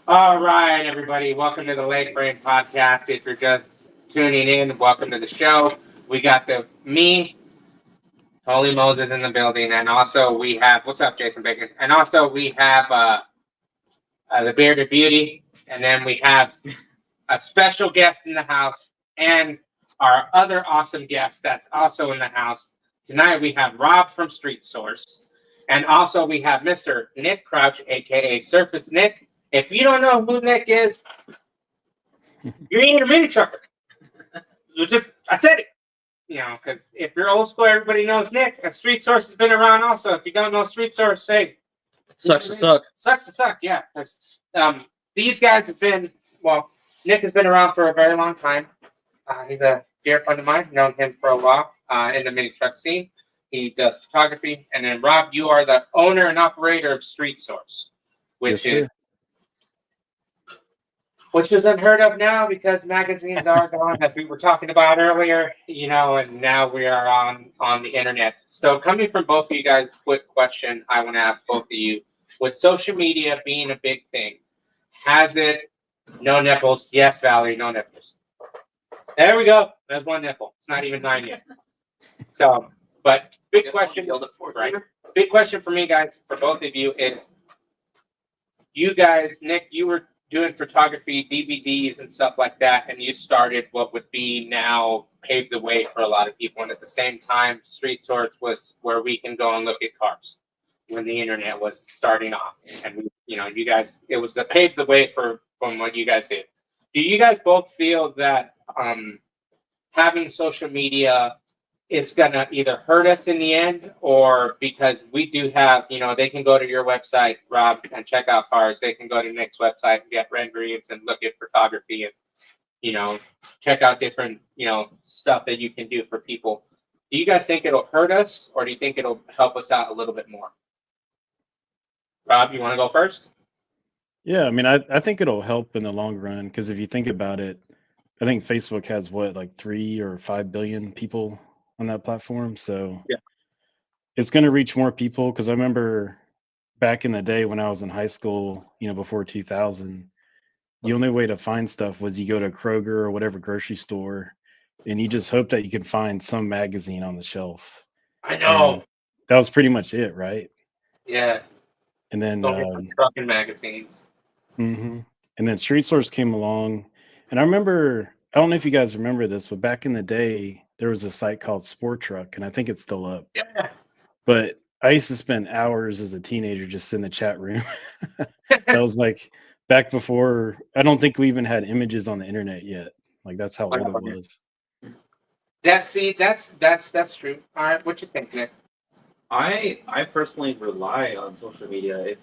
All right, everybody. Welcome to the Late Frame Podcast. If you're just tuning in, welcome to the show. We got me, Holy Moses in the building, and also we have what's up, Jason Bacon, and also we have the Bearded Beauty, and then we have a special guest in the house, and our other awesome guest that's also in the house tonight. We have Rob from Street Source, and also we have Mr. Nick Crouch, aka Surface Nick. If you don't know who Nick is, you ain't a mini trucker. I said it. Because if you're old school, everybody knows Nick. And Street Source has been around also. If you don't know Street Source, hey, Sucks to suck. Sucks to suck, yeah. These guys have been, well, Nick has been around for a very long time. He's a dear friend of mine, known him for a while in the mini truck scene. He does photography. And then, Rob, you are the owner and operator of Street Source, which Yes, is unheard of now because magazines are gone, as we were talking about earlier, and now we are on the internet. So coming from both of you guys, quick question I want to ask both of you. With social media being a big thing, has it, no nipples, yes, Valerie, no nipples. There we go. There's one nipple. It's not even 9 yet. So, but big question, right? Big question for me, guys, for both of you is, you guys, Nick, you were doing photography, DVDs, and stuff like that, and you started what would be now paved the way for a lot of people. And at the same time, Street Source was where we can go and look at cars when the internet was starting off. And you guys, it was the paved the way from what you guys did. Do you guys both feel that having social media it's gonna either hurt us in the end, or because we do have, they can go to your website, Rob, and check out cars. They can go to Nick's website and get renderings and look at photography and, check out different, stuff that you can do for people. Do you guys think it'll hurt us, or do you think it'll help us out a little bit more? Rob, you want to go first? Yeah, I mean, I think it'll help in the long run because if you think about it, I think Facebook has what, like 3 or 5 billion people on that platform. So Yeah. it's going to reach more people because I remember back in the day when I was in high school, before 2000, the only way to find stuff was you go to Kroger or whatever grocery store and you just hope that you could find some magazine on the shelf. I And know. that was pretty much it, right? Yeah. And then Go get some trucking magazines. and then Street Source came along, and I remember, I don't know if you guys remember this, but back in the day, there was a site called Sport Truck, and I think it's still up. Yeah. But I used to spend hours as a teenager just in the chat room. That was like back before, I don't think we even had images on the internet yet. Like that's how old it was. That's true. All right, what you think, Nick? I personally rely on social media.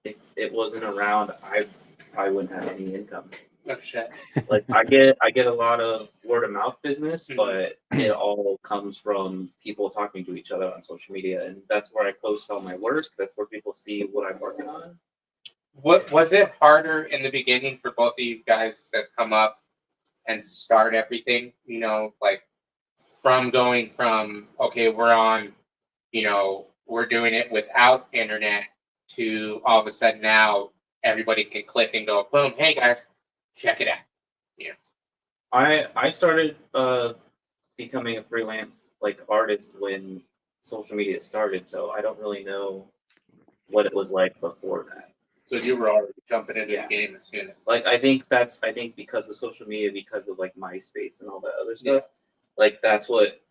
If it wasn't around, I probably wouldn't have any income. Oh shit. Like I get a lot of word of mouth business, Mhm. but it all comes from people talking to each other on social media, and that's where I post all my work. That's where people see what I'm working on. What was it harder in the beginning for both of you guys that come up and start everything? Like from going from okay, we're on, we're doing it without internet to all of a sudden now everybody can click and go boom, hey guys, check it out. Yeah. I started becoming a freelance artist when social media started, so I don't really know what it was like before that. So you were already jumping into Yeah. the game as soon as I think because of social media, because of MySpace and all that other stuff. That's what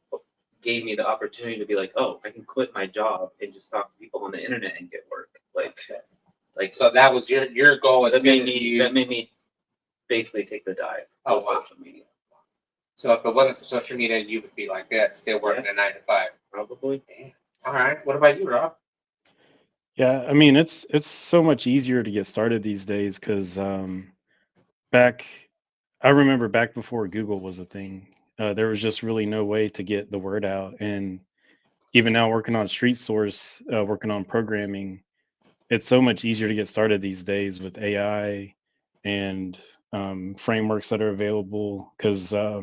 gave me the opportunity to be like, oh, I can quit my job and just talk to people on the internet and get work. so that was your goal as that soon made as me basically take the dive Oh, of wow. social media. So if it wasn't for social media, you would be like that, still working a 9 to 5. Probably. Damn. All right. What about you, Rob? Yeah, I mean, it's so much easier to get started these days because back, I remember back before Google was a thing, there was just really no way to get the word out. And even now, working on Street Source, working on programming, it's so much easier to get started these days with AI and frameworks that are available. Because I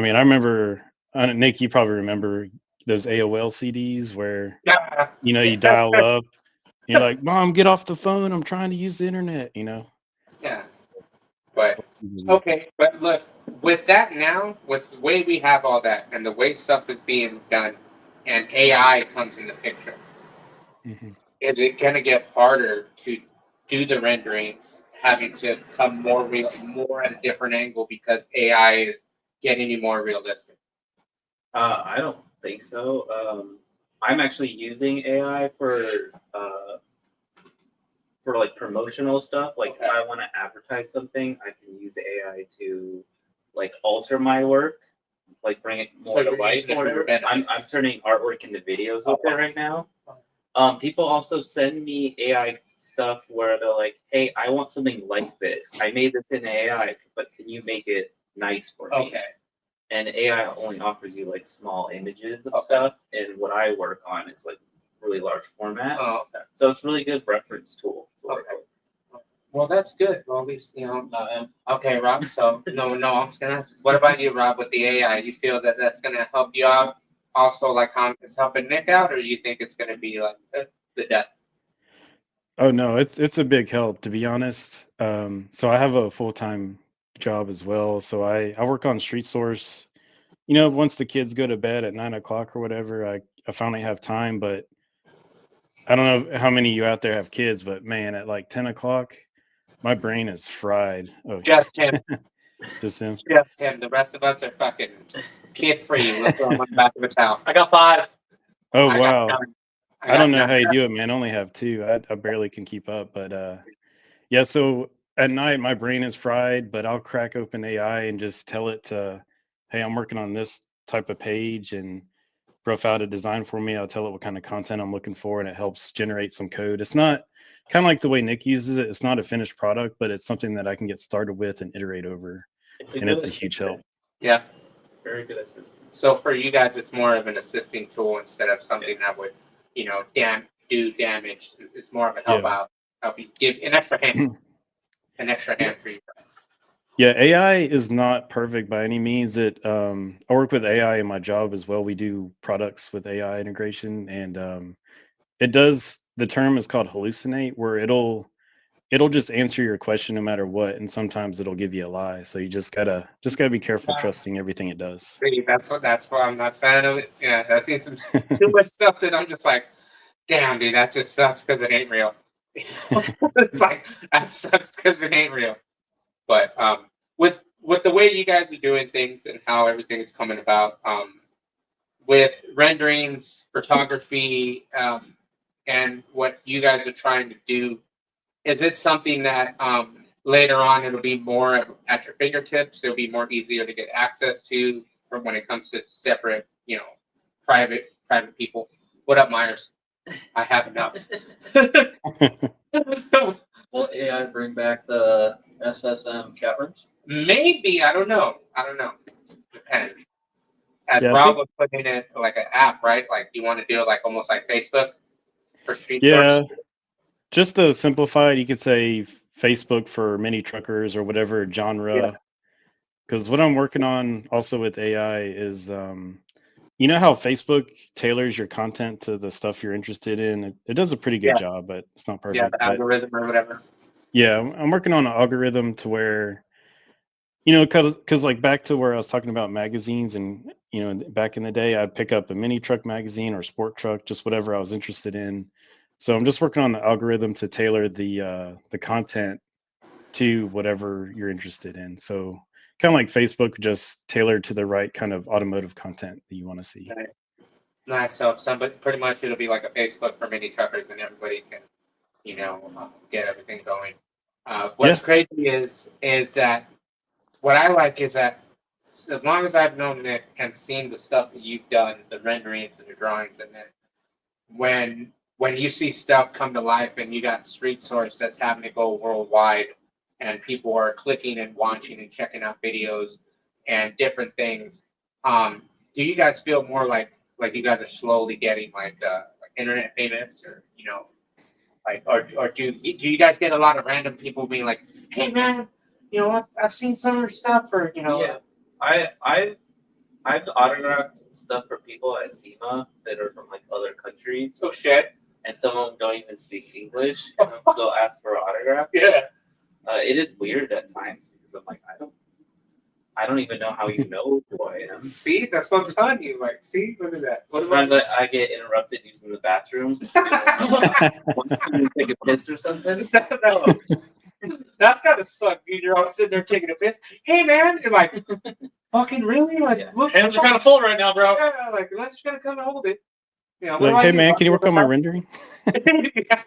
mean, I remember, Nick, you probably remember those AOL CDs where you dial up. And you're like, Mom, get off the phone. I'm trying to use the internet, But okay, but look, with that now, with the way we have all that and the way stuff is being done, and AI comes in the picture, Mhm. is it gonna get harder to do the renderings, having to come more real, more at a different angle because AI is getting you more realistic? I don't think so. I'm actually using AI for like promotional stuff. Like if I want to advertise something, I can use AI to like alter my work, like bring it more So to you're life. using it Or for your whatever. I'm benefits. turning artwork into videos with it right now. People also send me AI stuff where they're like, "Hey, I want something like this. I made this in AI, but can you make it nice for me?" Okay. And AI only offers you like small images of Okay. stuff, and what I work on is like really large format. Oh, okay. So it's a really good reference tool. To work Okay. with. Well, that's good. Well, at least you know. Okay, Rob. So no, I'm just gonna ask. What about you, Rob? With the AI, you feel that that's gonna help you out, also like how it's helping Nick out, or you think it's gonna be like the death? Oh no, it's a big help to be honest. So I have a full-time job as well. So I work on Street Source. You know, once the kids go to bed at 9 o'clock or whatever, I finally have time. But I don't know how many of you out there have kids, but man, at like 10 o'clock, my brain is fried. Oh, Just him. just him. Just him. The rest of us are fucking kid free. We'll throw them on the back of a towel. I got 5. Oh I got wow. none. I got don't know none. how you do it, man. I only have two. I barely can keep up, but yeah. So at night, my brain is fried, but I'll crack open AI and just tell it to, hey, I'm working on this type of page and rough out a design for me. I'll tell it what kind of content I'm looking for, and it helps generate some code. It's not kind of like the way Nick uses it. It's not a finished product, but it's something that I can get started with and iterate over, It's a and good it's a huge help. assistant. Yeah. Very good assistant. So for you guys, it's more of an assisting tool instead of something that would, do damage. It's more of a help Yeah. out, help you give an extra hand, for you guys. Yeah, AI is not perfect by any means. I work with AI in my job as well. We do products with AI integration, and it does. The term is called hallucinate, where it'll just answer your question no matter what, and sometimes it'll give you a lie. So you just gotta be careful Yeah. trusting everything it does. See, that's why I'm not a fan of it. Yeah, I've seen some too much stuff that I'm just like, damn, dude, that just sucks because it ain't real. It's like that sucks because it ain't real. But with the way you guys are doing things and how everything is coming about, with renderings, photography, and what you guys are trying to do, is it something that later on it'll be more at your fingertips? It'll be more easier to get access to from when it comes to separate, private people. What up, Myers? I have enough. Will AI bring back the SSM chat rooms? Maybe I don't know. Depends. As Yeah, I Rob think was putting it like an app, right? Like you want to do it like almost like Facebook for street yeah. source. Just to simplify it, you could say Facebook for mini truckers or whatever Yeah. genre. Because what I'm working on also with AI is, you know how Facebook tailors your content to the stuff you're interested in. It does a pretty good Yeah. job, but it's not Yeah, perfect. the But algorithm or whatever. yeah, I'm working on an algorithm to where, because like back to where I was talking about magazines, and back in the day, I'd pick up a mini truck magazine or sport truck, just whatever I was interested in. So I'm just working on the algorithm to tailor the content to whatever you're interested in. So kind of like Facebook, just tailored to the right kind of automotive content that you want to see. Right. Nice. So somebody pretty much it'll be like a Facebook for mini truckers, and everybody can, get everything going. What's Yeah. crazy is that what I like is that as long as I've known Nick and seen the stuff that you've done, the renderings and the drawings, and then when you see stuff come to life and you got Street Source that's having to go worldwide and people are clicking and watching and checking out videos and different things, do you guys feel more like you guys are slowly getting like internet famous, or like or do you guys get a lot of random people being like, hey man, you know what, I've seen some of your stuff, or Yeah, I've autographed stuff for people at SEMA that are from like other countries, oh shit, and some of them don't even speak English, and they'll go ask for an autograph. yeah, It is weird at times because I'm like, I don't even know how you know who I am. See, that's what I'm telling you. Like, see, look at that. What Sometimes about I get interrupted using the bathroom. Want to take a piss or something? that's gotta suck, dude. You're all sitting there taking a piss. Hey, man, you're like, fucking really? Like, Yeah. look, Hands are kind of full right now, bro. yeah, like, unless you're gonna come and hold it. You know, what Like, about hey you, man, Rob? can you work on my rendering? Yeah.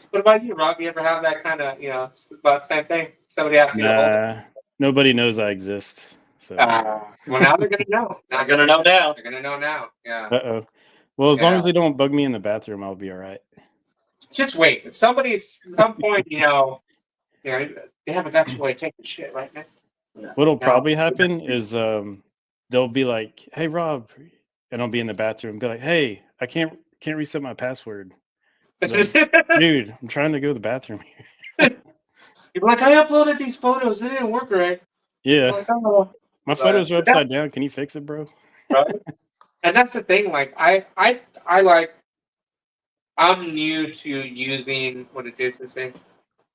What about you, Rob? You ever have that kind of, about the same thing? Somebody asks you to hold it. Nah, nobody knows I exist. So, Well, now they're gonna know. Not gonna know now. They're gonna know now. Yeah. uh-oh. Well, as long as Yeah. they don't bug me in the bathroom, I'll be all right. Just wait. At some point, they haven't got you away taking shit right now. What'll No. probably happen is they'll be like, "Hey Rob," and I'll be in the bathroom and be like, "Hey, I can't reset my password." Dude, I'm trying to go to the bathroom here. You're like, I uploaded these photos. They didn't work right. Yeah, I'm like, oh. my photos are upside down. Can you fix it, bro? Right? And that's the thing. Like, I'm new to using what it is to say.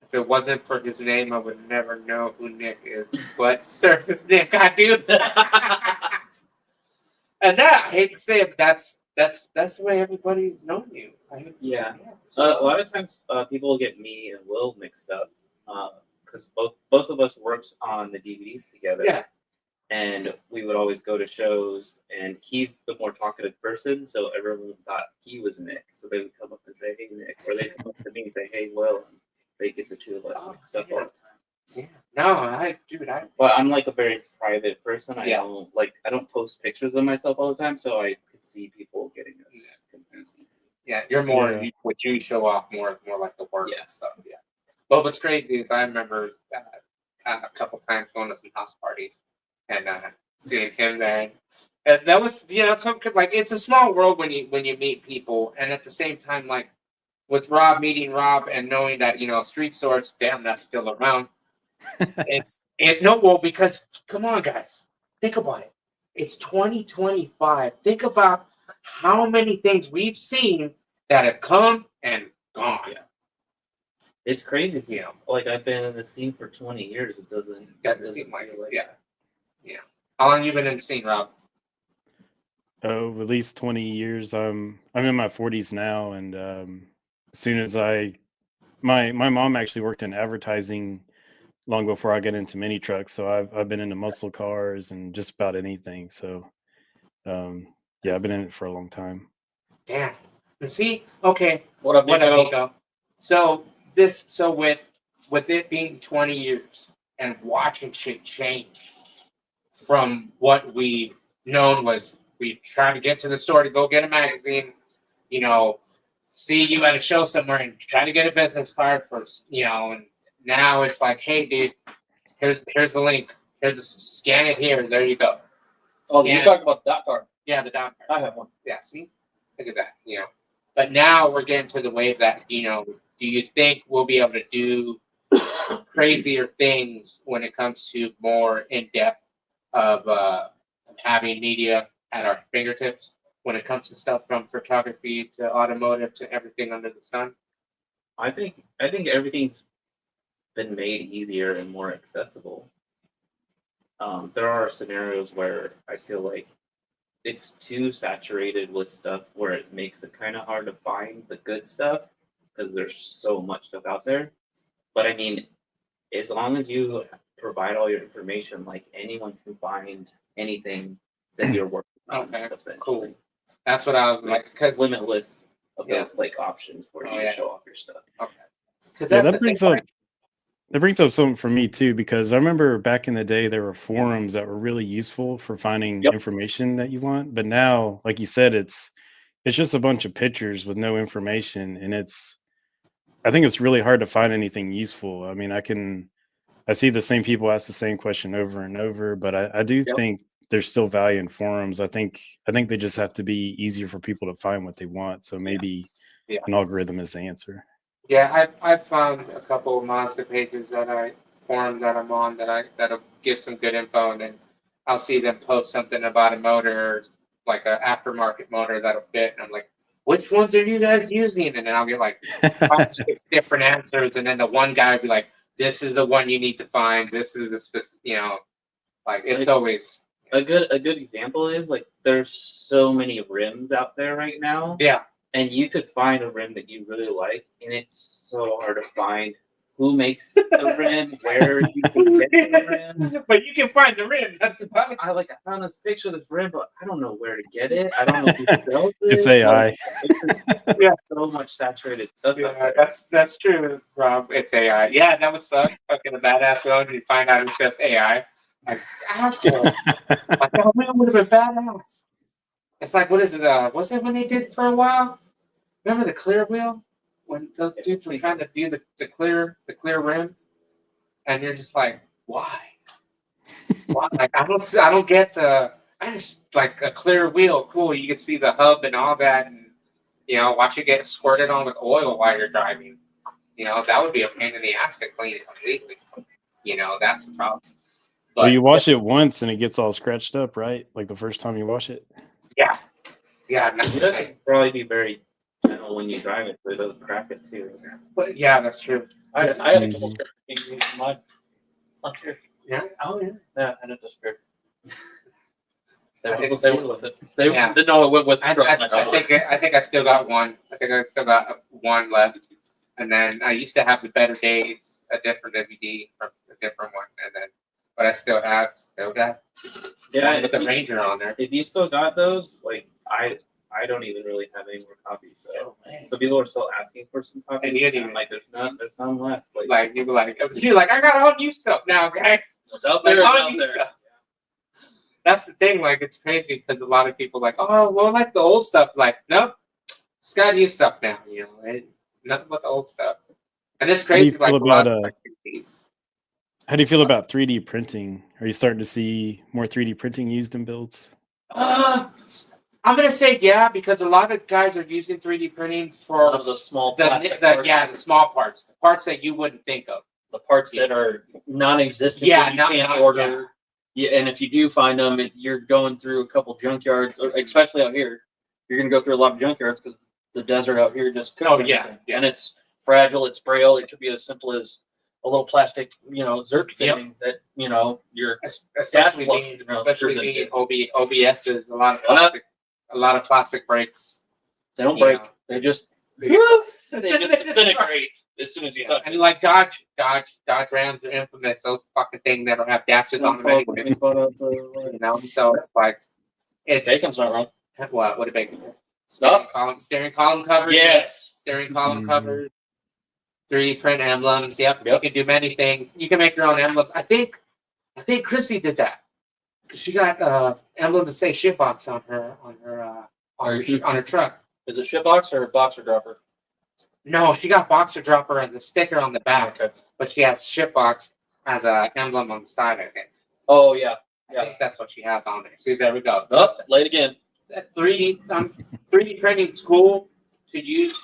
If it wasn't for his name, I would never know who Nick is. But Surface Nick, I do. And that, I hate to say it, but that's the way everybody's known you. Yeah. A lot of times, people get me and Will mixed up because both of us worked on the DVDs together. Yeah. And we would always go to shows, and he's the more talkative person, so everyone thought he was Nick. So they would come up and say, "Hey, Nick," or they'd come up to me and say, "Hey, Will." And they get the two of us mixed up all the time. Yeah. No, But I'm like a very private person. I Yeah. don't post pictures of myself all the time, so I could see people getting us confused. yeah, you're more Yeah. what you show off more like the work Yeah. and stuff. Yeah. But what's crazy is I remember a couple times going to some house parties and seeing him there. And that was so good. Like it's a small world when you meet people, and at the same time, like with Rob meeting Rob and knowing that Street Swords, damn, that's still around. Because come on, guys, think about it. It's 2025. Think about how many things we've seen that have come and gone. Yeah. It's crazy, Like I've been in the scene for 20 years. It Doesn't seem like it. Yeah. How long you been in the scene, Rob? Oh, at least 20 years. I'm in my 40s now, and as soon as my mom actually worked in advertising long before I got into mini trucks, so I've been into muscle cars and just about anything. So, yeah, I've been in it for a long time. Damn. And see, okay, What up, what up, Nico? Nico? So with it being 20 years and watching shit change from what we known was we try to get to the store to go get a magazine, see you at a show somewhere and try to get a business card first, and now it's like, hey dude, here's the link. Scan it here, there you go. Oh, you talking about that card? Yeah, the down card. I have one. Yeah, see? Look at that, But now we're getting to the wave that, do you think we'll be able to do crazier things when it comes to more in-depth of having media at our fingertips when it comes to stuff from photography to automotive to everything under the sun? I think everything's been made easier and more accessible. There are scenarios where I feel like it's too saturated with stuff where it makes it kind of hard to find the good stuff because there's so much stuff out there. But I mean, as long as you provide all your information, like anyone can find anything that you're working on. Okay, essentially. cool. That's what I was like, because limitless of Yeah. like options for you yeah. to show off your stuff. Yeah, that's that the brings thing. up something for me too, because I remember back in the day there were forums that were really useful for finding Yep. information that you want. But now, like you said, it's just a bunch of pictures with no information, and I think it's really hard to find anything useful. I mean, I see the same people ask the same question over and over, but I do Yep. think there's still value in forums. I think they just have to be easier for people to find what they want. So maybe Yeah. an algorithm is the answer. Yeah, I've found a couple of monster pages forums that I'm on that'll give some good info, and then I'll see them post something about a motor, like an aftermarket motor that'll fit, and I'm like, which ones are you guys using? And then I'll get like 5, 6 different answers, and then the one guy will be like, this is the one you need to find. This is a specific, like it's Like- always A good example is like there's so many rims out there right now, yeah. and you could find a rim that you really like, and it's so hard to find who makes the rim, where you can get the rim. But you can find the rim. That's about it. I found this picture of this rim, but I don't know where to get it. I don't know who sells it. It's AI. Like, it's just Yeah. so much saturated stuff. out Yeah, there. that's true, Rob. It's AI. Yeah, that would suck. Fucking a badass one, and you find out it's just AI. Like asshole. Like that wheel would have been badass. It's like what is it? What's it when they did for a while? Remember the clear wheel when those dudes were trying to do the clear rim, and you're just like, why? Why? Like I don't get the. I just like a clear wheel. Cool, you can see the hub and all that, and watch it get squirted on with oil while you're driving. That would be a pain in the ass to clean it completely. That's the problem. Well, you wash it once and it gets all scratched up, right? Like the first time you wash it. Yeah. You have to probably be very gentle when you drive it, so it doesn't crack it too. But yeah, that's true. I had a couple things in my front here. Yeah. Oh yeah. Yeah, and it disappeared. They I think went so. with it. They Yeah. didn't know it went with the I truck. and I think I still got one. I think I still got one left. And then I used to have the Better Days, a different DVD from a different one, but I still got Yeah, one with the Ranger on there. if you still got those, I don't even really have any more copies. So people are still asking for some copies. And you didn't I'm even- like, there's none left. Like you were like, I got all new stuff now, guys. It's out Like there. It's all out new there. stuff. That's the thing. Like it's crazy because a lot of people like, oh, well, like the old stuff. Like, nope, it's got new stuff now. Nothing but the old stuff. And it's How do you crazy. Like feel a lot about, of like, these. How do you feel about 3D printing? Are you starting to see more 3D printing used in builds? I'm gonna say yeah because a lot of guys are using 3D printing A for lot of the small plastic the parts, the small parts, the parts that you wouldn't think of. the parts that are non-existent Yeah, that you not- can't not- order. Yeah, and if you do find them, you're going through a couple junkyards, or especially out here. You're going to go through a lot of junkyards because the desert out here just cooks Oh, yeah, everything. yeah. And it's fragile, it's frail. It could be as simple as a little plastic, zerk Yep. thing that you're Especially Gas being, flush, especially screws being OBS is a lot of Why not? plastic, a lot of plastic breaks. they don't Yeah. break. They just They just disintegrate as soon as you touch And it. like Dodge Rams are infamous. Those fucking things never have dashes on them anyway. So it's like it's Bacon's not wrong. what did Bacon say? Stop. Steering column covers. Yes. Steering column Mhm. covers. 3D print emblems. Yep. You Yep. can do many things. You can make your own emblem. I think Chrissy did that. She got emblem to say shitbox on her truck. Is it shitbox or boxer dropper? No, she got boxer dropper as a sticker on the back, Okay. but she has shitbox as a emblem on the side. I think. Oh yeah. I think that's what she has on there. See, there we go. Oh, late again. That 3D printing is cool to use.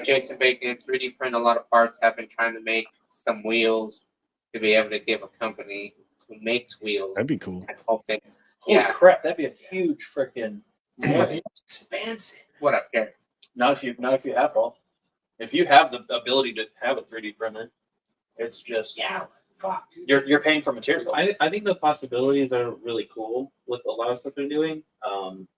Jason Bacon 3D print a lot of parts. Have been trying to make some wheels to be able to give a company who makes wheels. That'd be cool. And hoping, Holy Yeah. crap, that'd be a huge freaking. it's expensive. What up, Gary? Not if you have it all. If you have the ability to have a 3D printer, it's just Yeah, fuck. Dude. you're paying for material. I think the possibilities are really cool with a lot of stuff they're doing.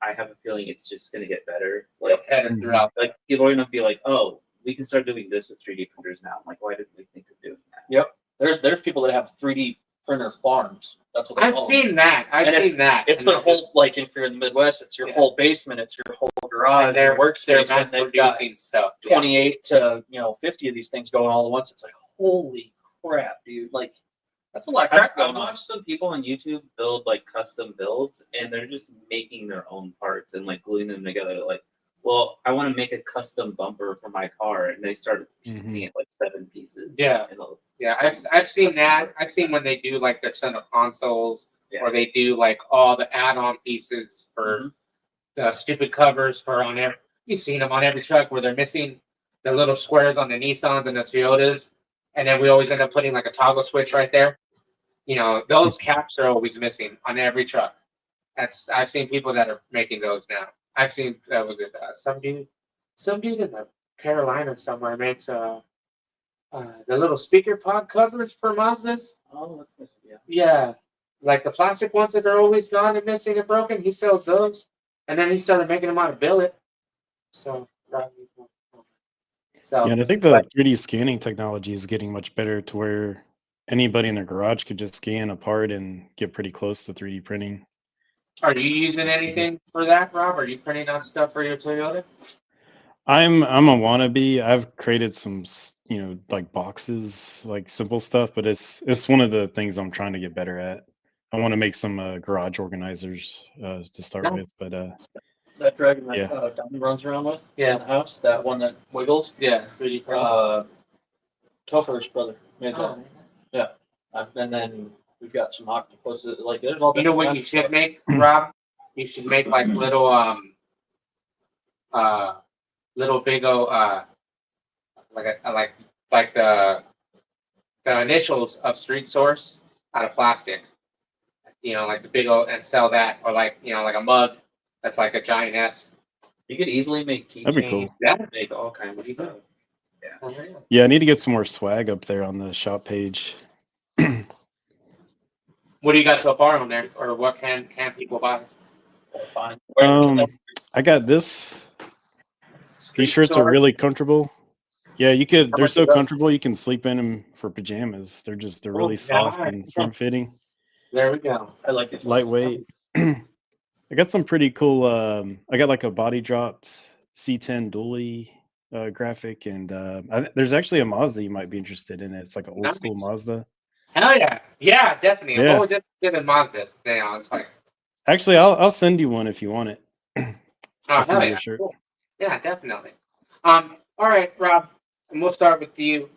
I have a feeling it's just gonna get better. Headed throughout. Like people are gonna be like, oh, we can start doing this with 3D printers now. I'm like, why didn't we think of doing that? There's people that have 3D printer farms. That's what they I've call them. seen that. I've And seen that. It's And their they're whole just- like if you're in the Midwest, it's your Yeah. whole basement, it's your whole garage, and they're your workspace, mass and they've got producing stuff. 28 to 50 of these things going all at once. It's like holy crap, dude! Like that's a lot of crap I've going on. watched some people on YouTube build like custom builds, and they're just making their own parts and like gluing them together. Like, well, I want to make a custom bumper for my car, and they started piecing it like 7 pieces. Yeah. And a- Yeah, I've seen that. I've seen when they do like their center consoles, Yeah. or they do like all the add-on pieces for the stupid covers for on every. You've seen them on every truck where they're missing the little squares on the Nissans and the Toyotas, and then we always end up putting like a toggle switch right there. Those caps are always missing on every truck. I've seen people that are making those now. I've seen some dude in the Carolina somewhere makes a the little speaker pod covers for Mazdas. Oh, that's nice. Yeah. Yeah, like the plastic ones that are always gone and missing and broken. He sells those, and then he started making them out of billet. So, Yeah, and I think but the 3D scanning technology is getting much better to where anybody in their garage could just scan a part and get pretty close to 3D printing. are you using anything for that, Rob? Are you printing out stuff for your Toyota? I'm a wannabe. I've created some, like boxes, like simple stuff, but it's one of the things I'm trying to get better at. I want to make some garage organizers to start with, but That dragon that Yeah. Diamond runs around with Yeah. in the house, that one that wiggles. Yeah, 3D printing. Topher's brother made that. And then we've got some octopuses. Like there's all. You know different what kinds you of should stuff. make, Rob? You should make like little little big like the initials of Street Source out of plastic. You know, like the big old, and sell that, or like, you know, like a mug that's like a giant S. You could easily make keychains. That'd be cool. Yeah. Make all kinds of stuff. yeah, I need to get some more swag up there on the shop page. What do you got so far on there, or what can people buy? Fine. I got this. Street These shirts are Source. really comfortable. Yeah, you could. How They're much so are those? comfortable. You can sleep in them for pajamas. They're really soft and nice. slim fitting, There we go. I like it. lightweight. I got some pretty cool. I got like a body dropped C10 dually graphic, and there's actually a Mazda you might be interested in. It's like an old school Nice. Mazda. Hell yeah. Yeah, definitely. I'm Yeah. always interested in Mazdas. You know, it's like, Actually, I'll send you one if you want it. oh, I'll send hell you yeah. a shirt. Cool. Yeah, definitely. All right, Rob, and we'll start with you.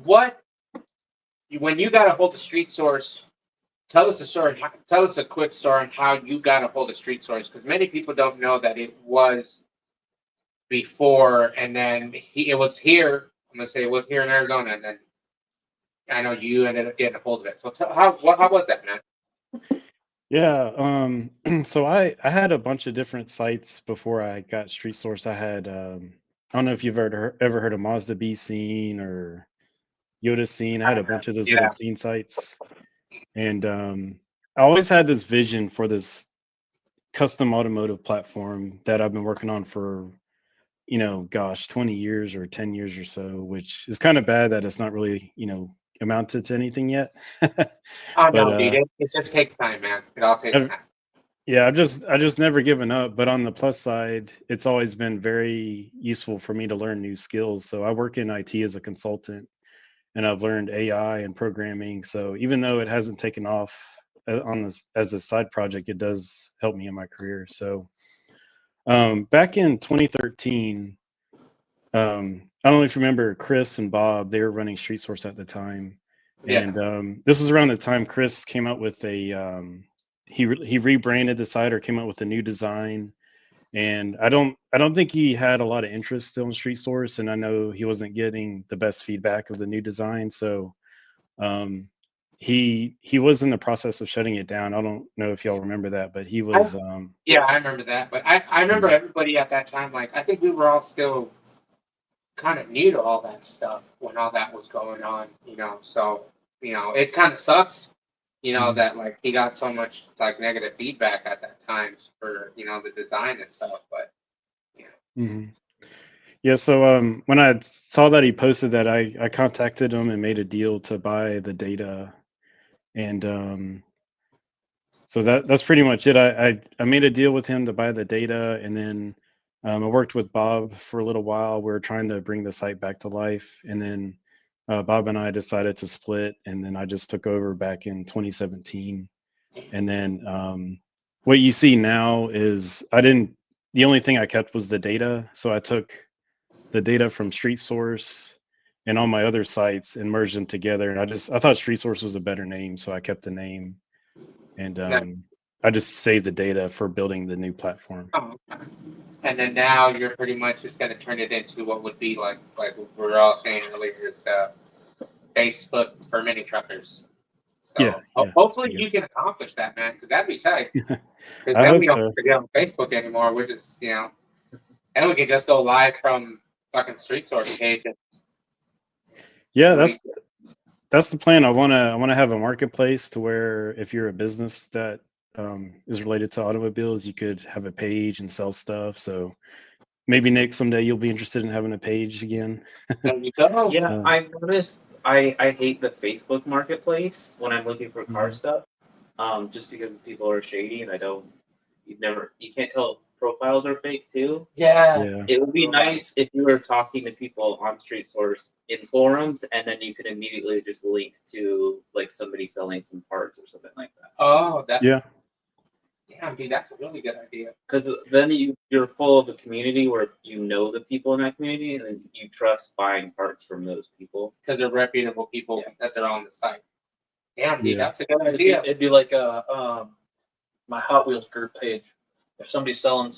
When you got a hold of Street Source, tell us a story. Tell us a quick story on how you got a hold of Street Source, because many people don't know that it was before, and then it was here. I'm gonna say it was here in Arizona, and then I know you ended up getting a hold of it. So how was that, man? Yeah. So I had a bunch of different sites before I got Street Source. I had I don't know if you've ever heard of Mazda B Scene or Yoda Scene. I had a bunch of those Yeah. little scene sites, and I always had this vision for this custom automotive platform that I've been working on for 20 years or 10 years or so, which is kind of bad that it's not really amounted to anything yet. Oh no, But, dude, it just takes time, man. It all takes I've- time. Yeah, I just never given up. But on the plus side, it's always been very useful for me to learn new skills. So I work in IT as a consultant, and I've learned AI and programming. So even though it hasn't taken off on this as a side project, it does help me in my career. So back in 2013, I don't know if you remember Chris and Bob. They were running Street Source at the time, Yeah. and this is around the time Chris came out with a he rebranded the site or came out with a new design, and I don't think he had a lot of interest still in Street Source, and I know he wasn't getting the best feedback of the new design, so he was in the process of shutting it down. I don't know if y'all remember that, but he was Yeah, I remember that. But I remember everybody at that time, like, I think we were all still kind of new to all that stuff when all that was going on, so, it kind of sucks, that like he got so much like negative feedback at that time for, the design and stuff, but Mhm. Yeah, so when I saw that he posted that, I contacted him and made a deal to buy the data, and so that's pretty much it. I made a deal with him to buy the data, and then I worked with Bob for a little while. We were trying to bring the site back to life, and then Bob and I decided to split, and then I just took over back in 2017. And then what you see now is the only thing I kept was the data. So I took the data from Street Source and all my other sites and merged them together. And I thought Street Source was a better name, so I kept the name. And Nice. I just saved the data for building the new platform. oh, okay. And then now you're pretty much just going to turn it into what would be like we were all saying earlier, is Facebook for mini truckers. So Yeah, hopefully yeah. you can accomplish that, man, because that'd be tight. Because I then hope we don't so. have to get on Facebook anymore. We're just, and we can just go live from fucking Street Source page. Yeah, What do that's the plan. I wanna have a marketplace to where if you're a business that is related to automobiles, you could have a page and sell stuff. So maybe Nick, someday you'll be interested in having a page again. There you go. Yeah, Uh, I've noticed I hate the Facebook marketplace when I'm looking for car Mhm. stuff. Just because people are shady and you can't tell if profiles are fake too. Yeah. Yeah. It would be nice if you were talking to people on Street Source in forums and then you could immediately just link to like somebody selling some parts or something like that. Oh, that. Yeah. Damn, dude, that's a really good idea. Because then you're full of a community where you know the people in that community and then you trust buying parts from those people. Because they're reputable people that are on the site. Damn, dude, Yeah. that's a good It'd idea. be like my Hot Wheels group page. If somebody's selling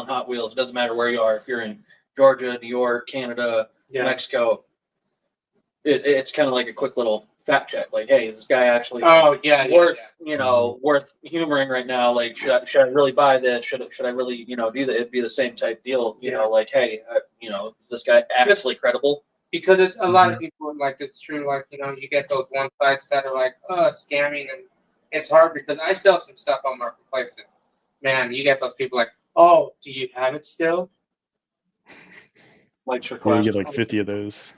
Hot Wheels, it doesn't matter where you are. If you're in Georgia, New York, Canada, Yeah. Mexico, it's kind of like a quick little fact check. Like, hey, is this guy actually Oh, yeah. worth yeah. worth humoring right now? Like, should I really buy this? Should I really do that? It'd be the same type deal. You know, like, hey, is this guy actually credible? Because it's a lot of people, like, it's true, like, you get those one sites that are like, scamming, and it's hard because I sell some stuff on Marketplace, and man, you get those people like, oh, do you have it still? Like, sure, Yeah, you get like 50 of those.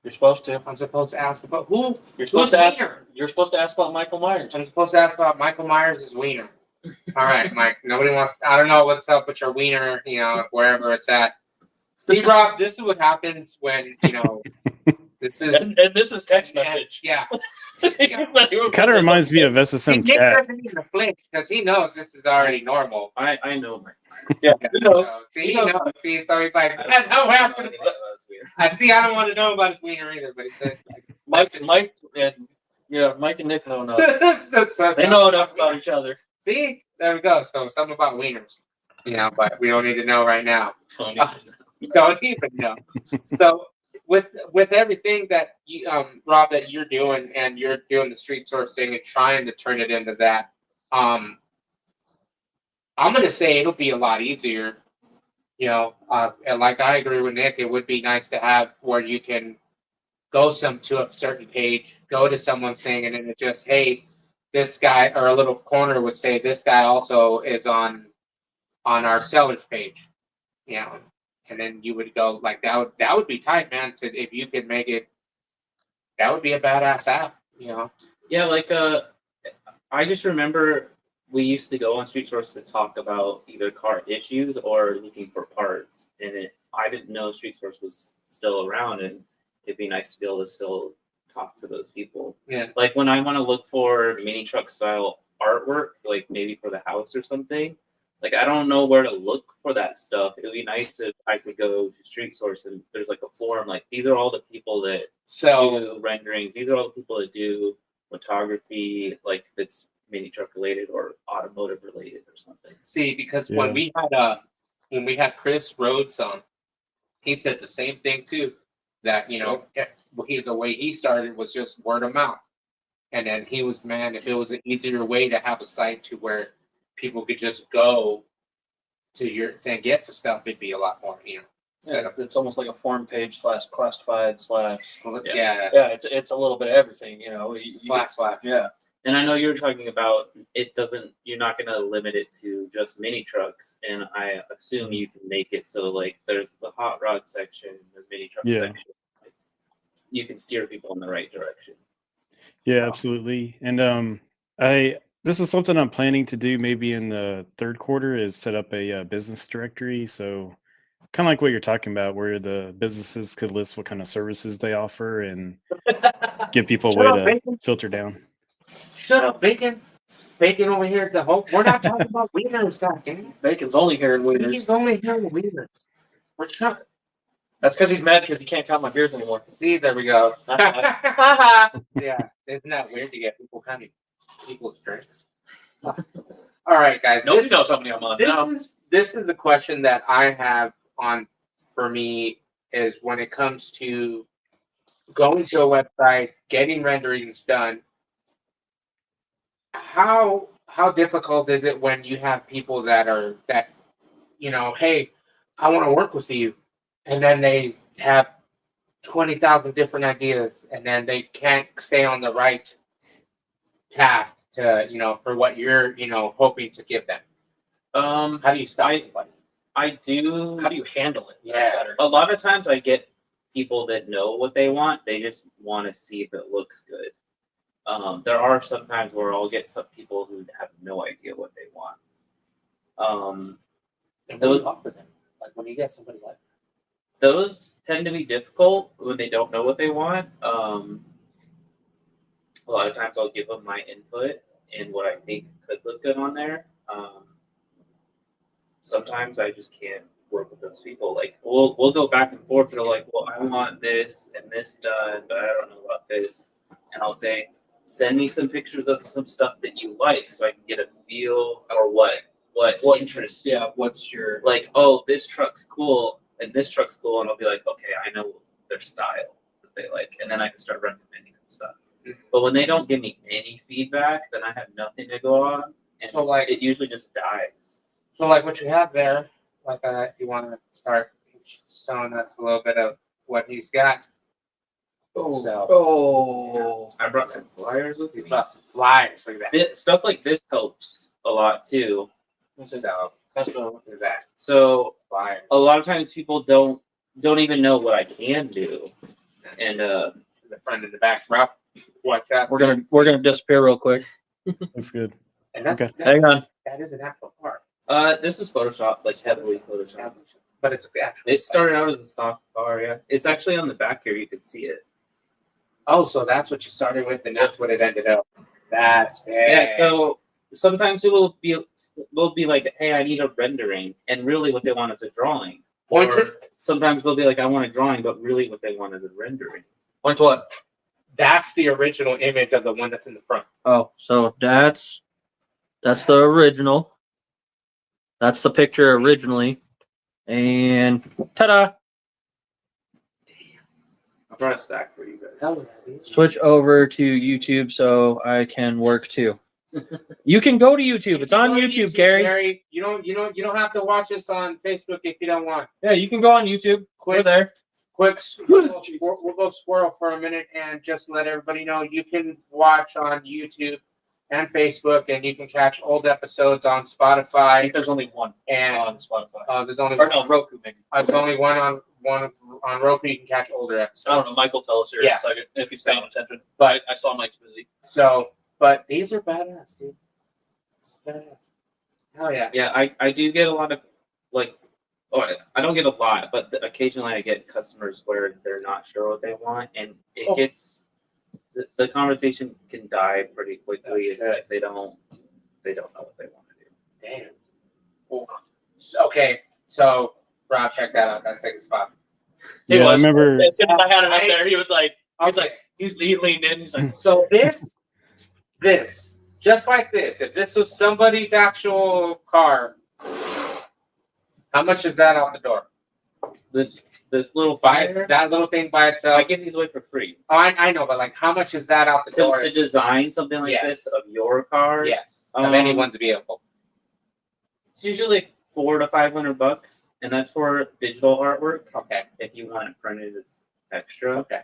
you're supposed to. I'm supposed to ask about who? You're supposed to ask. Wiener? You're supposed to ask about Michael Myers. I'm supposed to ask about Michael Myers' wiener. All right, Mike. Nobody wants. I don't know what's up with your wiener. Wherever it's at. See, Rob, this is what happens when this is. And this is text message. Yeah. It kind of reminds me of See, SSM Nick chat. doesn't even flinch because he knows this is already normal. I know my Yeah, he knows. See, he knows. See, so he's like, no, we're asking. that's weird. I see. I don't want to know about his wiener either, but he said, Mike and Nick know enough. so, They know enough about each other. See, there we go. So something about wieners, but we don't need to know right now. You don't even know. So with everything that you, Rob, that you're doing, and you're doing the Street Source thing and trying to turn it into that, I'm gonna say it'll be a lot easier. And like I agree with Nick, it would be nice to have where you can go to a certain page, go to someone's thing, and then it just, hey, this guy, or a little corner would say this guy also is on our sellers page, and then you would go like that would be tight, man. If you could make it, that would be a badass app, Yeah, like I just remember we used to go on Street Source to talk about either car issues or looking for parts, and I didn't know Street Source was still around, and it'd be nice to be able to still talk to those people. Yeah. Like when I want to look for mini truck style artwork, like maybe for the house or something, like I don't know where to look for that stuff. It would be nice if I could go to Street Source and there's like a forum, like these are all the people that do renderings, these are all the people that do photography, like that's mini truck related or automotive related or something. See, because Yeah. when we had Chris Rhodes on, he said the same thing too. That the way he started was just word of mouth, and then he was, man, if it was an easier way to have a site to where people could just go to get to stuff, it'd be a lot more, instead of It's almost like a form page / classified / yeah, it's a little bit of everything, slash. Yeah. And I know you're talking about you're not going to limit it to just mini trucks. And I assume you can make it so like there's the hot rod section, the mini truck section. Like, you can steer people in the right direction. Yeah, absolutely. And this is something I'm planning to do maybe in the third quarter, is set up a business directory. So kind of like what you're talking about, where the businesses could list what kind of services they offer and give people a Shut way up, to Bacon. filter down. Shut up, Bacon. Bacon over here at the home. We're not talking about wieners, goddamn. Bacon's only here in Wieners. He's only hearing wieners. We're trying. That's because he's mad because he can't count my beers anymore. See, there we go. Yeah, isn't that weird to get people counting people's drinks? All right, guys. Nobody knows how many I'm on now. This is the question that I have for me, is when it comes to going to a website, getting renderings done. How difficult is it when you have people that hey, I want to work with you, and then they have 20,000 different ideas, and then they can't stay on the right path to, for what you're, hoping to give them? How do you stop anybody? I do. How do you handle it? Yeah. Better. A lot of times I get people that know what they want. They just want to see if it looks good. There are some times where I'll get some people who have no idea what they want. And what do Those- you offer them? Like when you get somebody like Those tend to be difficult when they don't know what they want. A lot of times I'll give them my input and what I think could look good on there. Sometimes I just can't work with those people. Like we'll go back and forth. They're like, well, I want this and this done, but I don't know about this. And I'll say, send me some pictures of some stuff that you like, so I can get a feel for what interests you. Yeah. What's your Like, oh, this truck's cool and this truck's cool, and I'll be like, okay, I know their style that they like, and then I can start recommending some stuff. But when they don't give me any feedback, then I have nothing to go on, and So, like- it usually just dies. So like what you have there, like if you want to start showing us a little bit of what he's got. So I brought some flyers with he's me. got some flyers. Look at that. Stuff like this helps a lot too. So that's look at that. So Flyers. a lot of times people don't even know what I can do, and The front and the back, bro. Watch that. we're gonna disappear real quick. Looks good. And that's Okay. Hang on. that is an actual car. this is Photoshop, like heavily Photoshop. But it's actual. It started out as a stock car, yeah. It's actually on the back here. You can see it. Oh, so that's what you started with, and that's what it ended up. That's it. Yeah. So sometimes it will be like, "Hey, I need a rendering," and really what they want is a drawing. Point Or it. sometimes they'll be like, "I want a drawing," but really what they want is a rendering. Point to what? That's the original image of the one that's in the front. Oh, so that's the original. That's the picture originally. And ta-da! I brought a stack for you guys. Hell yeah, dude. Switch over to YouTube so I can work too. You can go to YouTube. It's on Go to YouTube, Gary. Gary, you don't have to watch us on Facebook if you don't want. Yeah, you can go on YouTube. We're there. Quick, we'll go squirrel for a minute and just let everybody know you can watch on YouTube and Facebook, and you can catch old episodes on I Spotify. think there's only one And on Spotify. there's only Or no, Roku maybe. there's only one on Roku. You can catch older episodes. I don't know. Michael, tell us here Yeah. in a second if he's paying attention. But I saw Mike's busy. so, but these are badass, dude. It's badass. Hell yeah. Yeah, I do get a lot of like, I don't get a lot, but occasionally I get customers where they're not sure what they want, and it Oh. gets the conversation can die pretty quickly Oh, shit. if they don't know what they want to do. Damn. Well, okay, so Rob, check that out. That's like spot. Yeah, I remember. As soon as I had it up there, he was like, Okay. he leaned in. He's like, So this, just like this, if this was somebody's actual car, how much is that out the door? This little By fire, that little thing by I itself? give these away for free. Oh, I know, but like, how much is that out the door? To design something like Yes. this of your car, Yes, of Um, anyone's vehicle. it's usually $400 to $500, and that's for digital artwork. Okay, If you want it printed, it's extra. okay.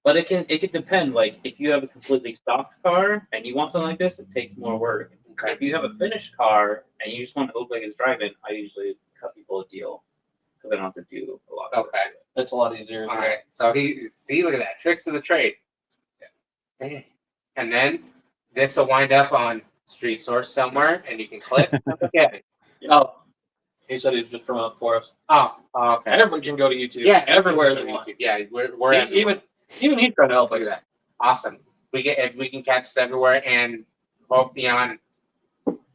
But it can depend. Like if you have a completely stock car and you want something like this, it takes more work. Okay. If you have a finished car and you just want it to look like it's driving, I usually cut people a deal because I don't have to do a lot. Of work. Okay. that's a lot easier. All right. So look at that. Tricks of the trade. Okay. And then this will wind up on Street Source somewhere, and you can click. Okay. Oh, he said he was just promoting for us. Oh, okay. Everyone can go to YouTube. Yeah, everywhere they want. Yeah, we're Even he's trying to help look us. at that. Awesome. If we can catch us everywhere, and both be on.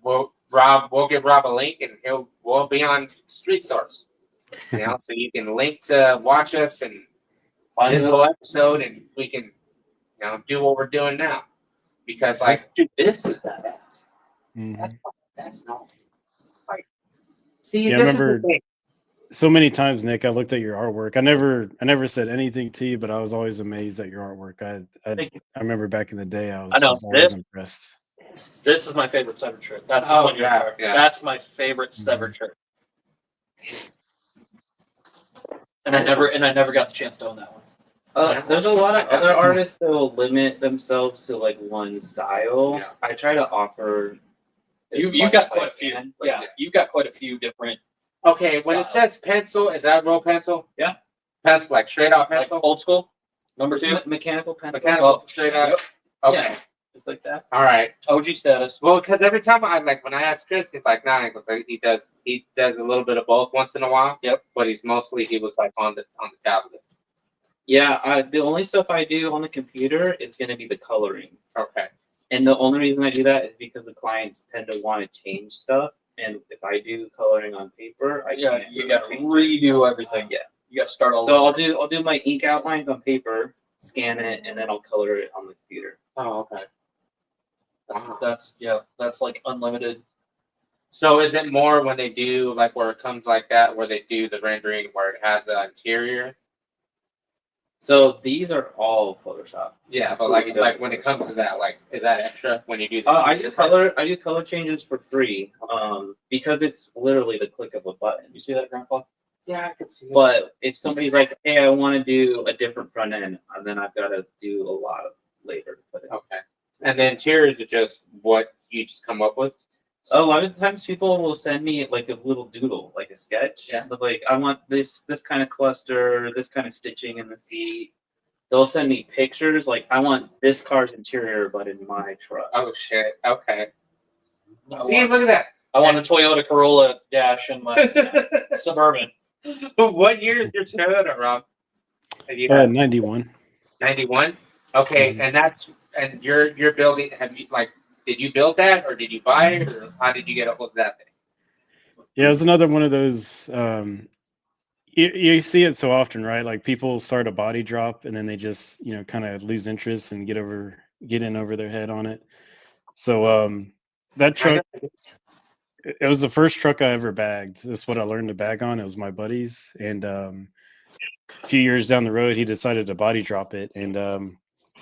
We'll give Rob a link, and we'll be on Street Source. So you can link to watch us and Find this us. whole episode, and we can do what we're doing now. Because like, dude, this is badass. Mhm. That's not like. See, Yeah, I this is the remember- thing. So many times, Nick, I looked at your artwork. I never said anything to you, but I was always amazed at your artwork. Thank you. I remember back in the day, I was I know, just always this- impressed. This is my favorite severed shirt. That's the Oh, one you're yeah, wearing. yeah. That's my favorite severed shirt. And I never got the chance to own that one. There's a lot of other artists that will limit themselves to like one style. Yeah. I try to offer. as You've much got as I quite a few. can. Like, Yeah, you've got quite a few different, Okay, when it Style. says pencil, is that real pencil? Yeah. Pencil, like straight out like pencil? old school. Number two. mechanical pencil. Mechanical, straight out? Yep. Okay, Yeah. Just like that. all right. OG status. Well, because every time when I ask Chris, he's like, nah, he does a little bit of both once in a while. Yep. But he was like on the tablet. Yeah, the only stuff I do on the computer is going to be the coloring. Okay. And the only reason I do that is because the clients tend to want to change stuff. And if I do coloring on paper, Yeah, can't you really got to change redo everything. Yeah. You got to start all So over. I'll do my ink outlines on paper, scan it, and then I'll color it on the computer. Oh, okay. Wow. That's like unlimited. So is it more when they do like where it comes like that, where they do the rendering where it has an interior? So these are all Photoshop. Yeah, but like when it comes to that, like is that extra when you do? I do color changes for free. Because it's literally the click of a button. You see that, Grandpa? Yeah, I could see it. But if somebody's like, hey, I want to do a different front end, and then I've got to do a lot of labor to put it. Okay. And the interiors are just what you just come up with? A lot of times people will send me like a little doodle, like a sketch. Yeah. But like, I want this kind of cluster, this kind of stitching in the seat. They'll send me pictures, like I want this car's interior, but in my truck. Oh shit. Okay. I See, want, look at I want a Toyota Corolla dash in my that. Suburban. What year is your Toyota, Rob? Yeah. 91. 91. Okay, Mhm. and you're building. Did you build that or did you buy it or how did you get a hold of that thing? Yeah, it's another one of those. You see it so often, right? Like people start a body drop and then they just, kind of lose interest and get in over their head on it. So that truck, it was the first truck I ever bagged. That's what I learned to bag on. It was my buddy's, and a few years down the road, he decided to body drop it, and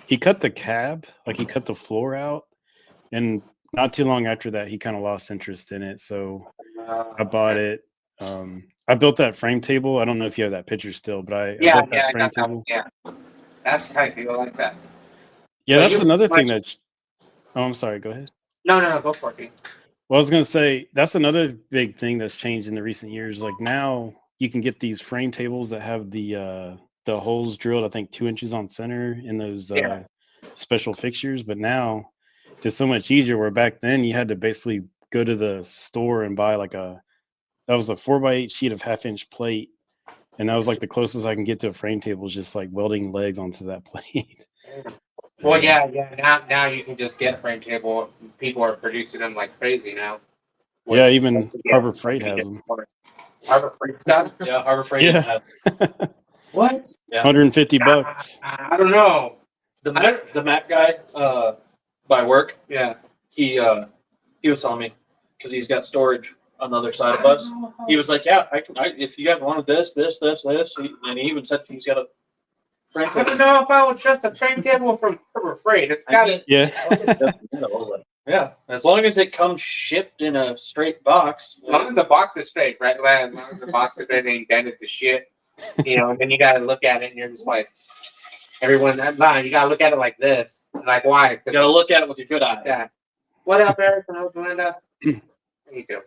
he cut the cab, like he cut the floor out, and not too long after that, he kind of lost interest in it. So I bought it. I built that frame table. I don't know if you have that picture still, but I built that I frame got that table. one. Yeah, that's tight. I like that. Yeah, So that's you another thing much- that's. Oh, I'm sorry. Go ahead. No, go for it. Well, I was gonna say that's another big thing that's changed in the recent years. Like now, you can get these frame tables that have the holes drilled, I think 2 inches on center in those Yeah. special fixtures. But now it's so much easier. Where back then you had to basically go to the store and buy that was a 4x8 sheet of 1/2 inch plate, and that was like the closest I can get to a frame table, is just like welding legs onto that plate. Well, yeah. Now you can just get a frame table. People are producing them like crazy now. Yeah, even Harbor Freight has them. Harbor Freight stuff. Yeah, Harbor Freight. Yeah. What? Yeah. $150. I don't know. The Mac guy, by work, Yeah. he was telling me because he's got storage on the other side of us. He was like, "Yeah, if you guys wanted this, and he even said he's got a frame I don't table. know if I would trust a frame table from Harbor Freight. It's got to. Yeah. Yeah, as long as it comes shipped in a straight box. As long as the box is straight, right? As long as the box is straight and ain't dented to shit, and then you got to look at it and you're just like, everyone, you got to look at it like this. Like, why? You gotta look at it with your good eye. Yeah. What up, Eric from Oakland? How you doing?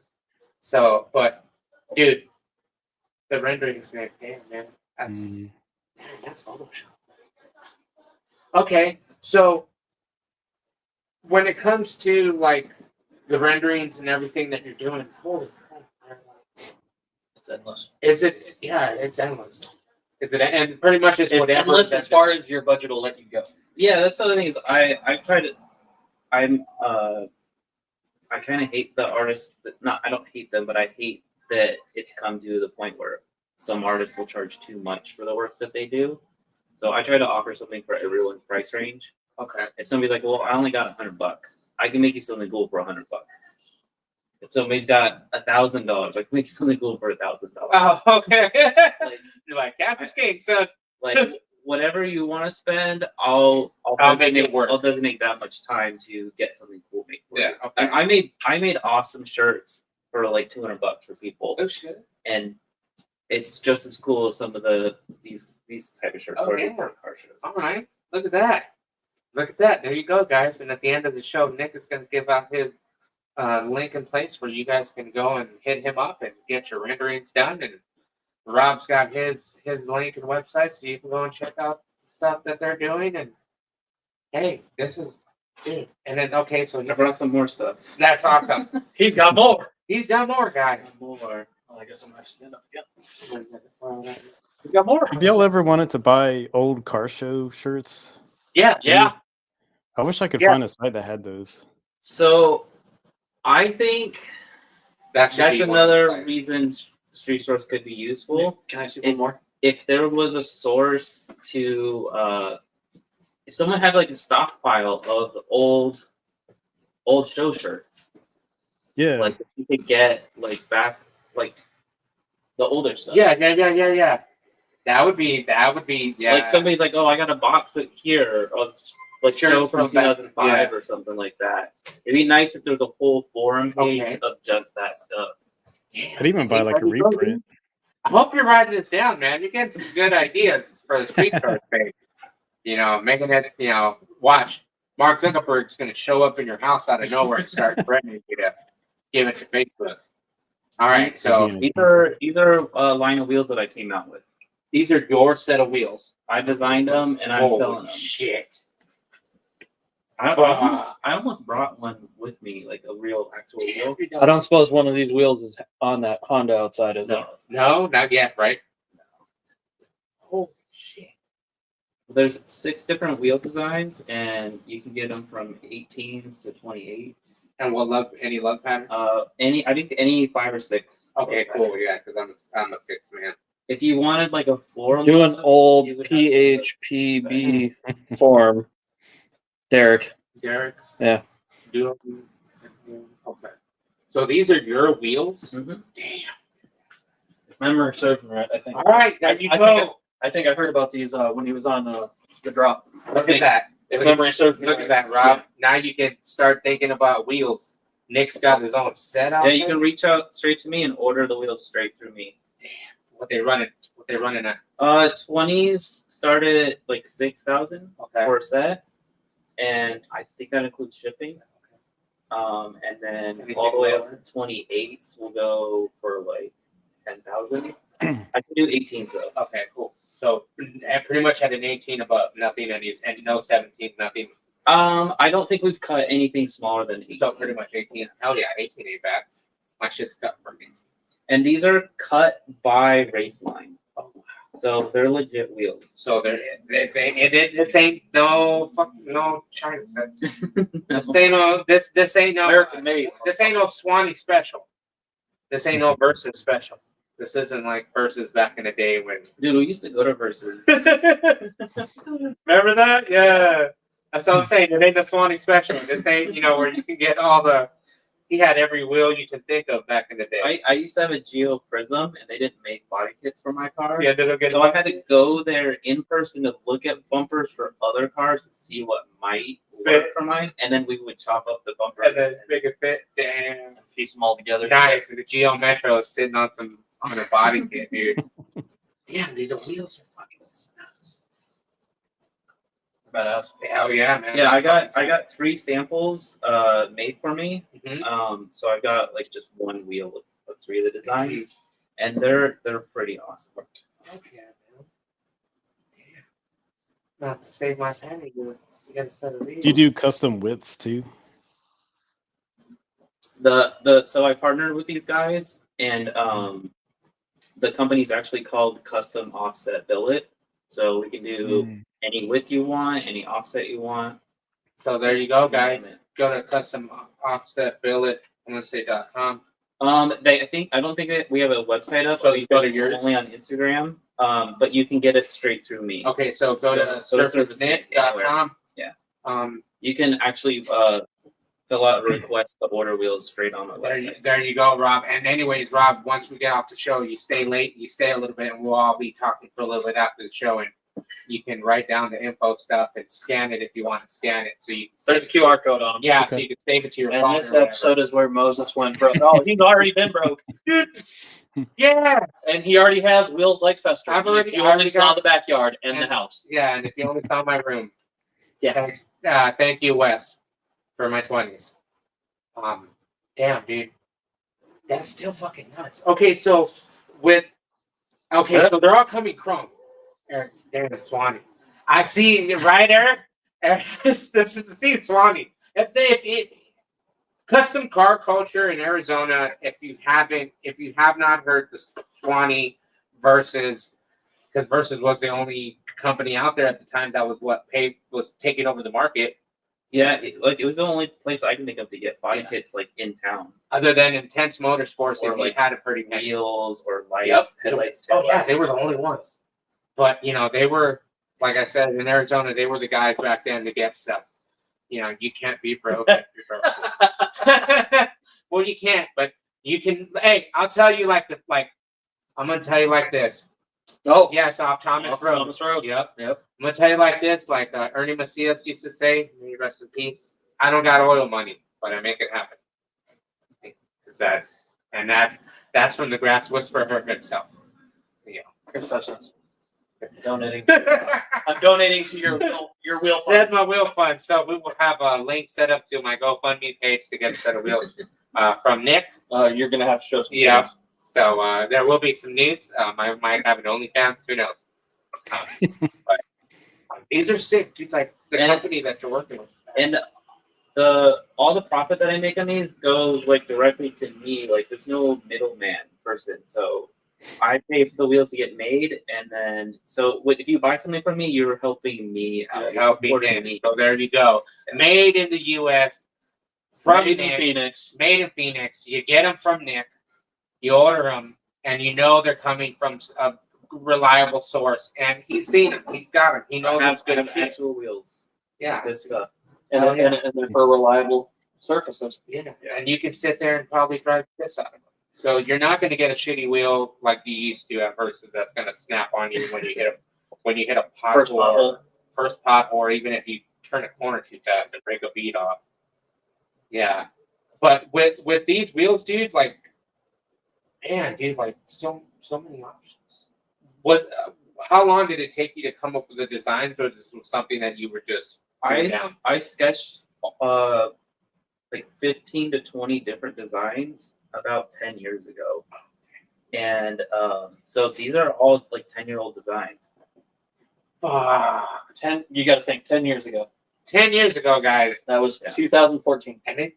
So, but, dude, the rendering is damn, man. That's Photoshop. Okay, so when it comes to like the renderings and everything that you're doing, holy crap, It's endless. is it? Yeah, it's endless. Is it? And pretty much it's It's whatever. endless as far as your budget will let you go. Yeah, that's the other thing is I try to I kind of hate the artists I don't hate them, but I hate that it's come to the point where some artists will charge too much for the work that they do. So I try to offer something for everyone's price range. Okay. If somebody's like, well, I only got $100, I can make you something cool for $100. If somebody's got $1,000, I can make something cool for $1,000. Oh, okay. Like, You're like Catholic King, son. like whatever you want to spend, I'll make it work. I'll designate that much time to get something cool made for Yeah. you. Okay. I made awesome shirts for like $200 for people, Oh shit. and it's just as cool as some of these type of shirts Oh, already yeah. for car shows. All right, look at that. Look at that. There you go, guys. And at the end of the show, Nick is going to give out his link and place where you guys can go and hit him up and get your renderings done. And Rob's got his link and website, so you can go and check out stuff that they're doing. And hey, this is dude. And then okay, so I brought some more stuff. that's awesome. He's got more. He's got more, guys. More. Oh, I guess I'm gonna have to stand up again. Yeah, He's got more. Have y'all ever wanted to buy old car show shirts? yeah. I wish I could Yeah. find a site that had those. So, I think That should that's be one of the another sites. reason street stores could be useful. Can I see one If- more? If there was a source to, if someone had like a stockpile of old show shirts, Yeah. like if you could get like back like the older stuff. Yeah. That would be yeah. Like somebody's like, oh, I got a box of here of like Shirts show from from back- 2005 or something like that. It'd be nice if there was a whole forum page Okay. of just that stuff. I'd even buy like a there you go, reprint. I hope you're writing this down, man. You're getting some good ideas for the street card page. You know, making it, watch. Mark Zuckerberg's going to show up in your house out of nowhere and start threatening you to give it to Facebook. All right, so Yeah. These are a line of wheels that I came out with. these are your set of wheels. I designed them and I'm Holy selling them. shit. I almost brought one with me, like a real actual wheel. I don't suppose one of these wheels is on that Honda outside, is it? No, No, not yet, right? Holy shit. there's 6 different wheel designs, and you can get them from 18s to 28s. And what any love pattern? I think any 5 or 6. Okay, cool. Yeah, because I'm a 6 man. If you wanted like a floor, Do an look, old you would have to- PHPB form, Derek. Derek? Yeah. Do okay. So these are your wheels? Mhm. Damn. If memory serves me right, I think. All right, there you I go. think I heard about these when he was on the drop. Look at that. If Look memory serves me Look right. at that, Rob. Now you can start thinking about wheels. Nick's got his own set out Yeah, you there. can reach out straight to me and order the wheels straight through me. What they running at? 20s started at like 6,000 Okay. for a set, and I think that includes shipping. And then Anything all the way up lower? to 28s will go for like 10,000. I can do 18s though. Okay, cool. So pretty much at an 18 above, nothing, and no 17, nothing. I don't think we've cut anything smaller than 18. So pretty much 18. Hell yeah, 18 ain't bad. My shit's cut for me. And these are cut by Raceline. So they're legit wheels. So this ain't no China set. This ain't no this ain't no American made. This ain't no Swanee special. This ain't no Versus special. This isn't like Versus back in the day when. Dude, we used to go to Versus. Remember that? Yeah. That's what I'm saying. It ain't the Swanee special. This ain't where you can get all the. He had every wheel you can think of back in the day. I used to have a Geo Prism, and they didn't make body kits for my car. Yeah, they'll get So I had to go there in person to look at bumpers for other cars to see what might work Fit. for mine, and then we would chop up the bumpers. and then make it fit. Damn. Piece them all together. Nice. And the Geo Metro is sitting on a body kit, dude. Damn, dude, the wheels are fucking nuts. Badass. Hell yeah, man. Yeah, I got 3 samples made for me. Mhm. So I've got like just one wheel of 3 of the designs, and they're pretty awesome. Okay, man. Damn. Not to save my penny instead of these. Do you do custom widths too? So I partnered with these guys, and the company's actually called Custom Offset Billet. So we can do any width you want, any offset you want. So there you go, guys. Go to custom offset billet. I'm gonna say .com. I don't think that we have a website up. So you go to yours? Only on Instagram. But you can get it straight through me. Okay, so go to surfaceknit.com. Yeah. You can actually fill out a request to order wheels straight on my website. There you go, Rob. And anyways, Rob, once we get off the show, you stay late, you stay a little bit, and we'll all be talking for a little bit after the show. And you can write down the info stuff and scan it if you want to scan it. So you There's a QR code on them. yeah, so Okay. you can save it to your And phone. this or whatever. episode is where Moses went broke. Oh, he's already been broke. Yeah, And he already has wheels like Fester. I've already- If you I already only saw got- the backyard and the and- house. yeah. And if you only saw my room, Yeah. thanks. Thank you, Wes, for my 20s. Damn, dude, that's still fucking nuts. Okay, so so they're all coming chrome. Eric, Darren Swanee. I see right, Eric. This is Steve Swanee. If custom car culture in Arizona, if you have not heard the Swanee Versus, because Versus was the only company out there at the time that was taking over the market, Yeah, it was the only place I can think of to get bike kits like in town. other than Intense Motorsports. Or If you like had a pretty big Wheels or lights, Yep. headlights, Oh yeah, taillights. they were the only ones. But they were, like I said, in Arizona, they were the guys back then to get stuff. You can't be broke if you're broke. Well, you can't, but you can. Hey, I'll tell you I'm gonna tell you like this. Oh, Yeah, it's off Thomas Off Road. Thomas Road. Yep. Yep. I'm gonna tell you like this, like Ernie Macias used to say, may he rest in peace. I don't got oil money, but I make it happen. Because that's from the grass whisperer himself. Here's 5 cents. Donating. I'm donating to your wheel fund. That's my wheel fund. So we will have a link set up to my GoFundMe page to get a set of wheels from Nick. You're gonna have to show some. Yeah. things. So there will be some nudes. I might have an OnlyFans. Who knows? But these are sick, dude. Like the And- company that you're working with. And all the profit that I make on these goes like directly to me. Like there's no middleman person. So I pay for the wheels to get made, and then if you buy something from me, you're helping me out. You're Help me supporting in. me. So there you go. Made in the U.S. From Made in Nick. Phoenix. Made in Phoenix. You get them from Nick. You order them, and they're coming from a reliable source. And he's seen them. He's got them. He knows it's I good have shit. actual wheels. Yeah. This stuff. And, Oh, yeah. and they're for reliable surfaces. Yeah. And you can sit there and probably drive this out of them. So you're not going to get a shitty wheel like you used to at Versus that's going to snap on you when you hit a pothole. First pothole, or even if you turn a corner too fast and break a bead off. Yeah. But with these wheels, dude, like, man, dude, like so many options. How long did it take you to come up with the designs, or this was something that you were just doing down? I sketched like 15 to 20 different designs about 10 years ago. And so these are all like 10-year-old designs. Fuck. 10. You got to think 10 years ago. 10 years ago, guys. That was Yeah. 2014. And they're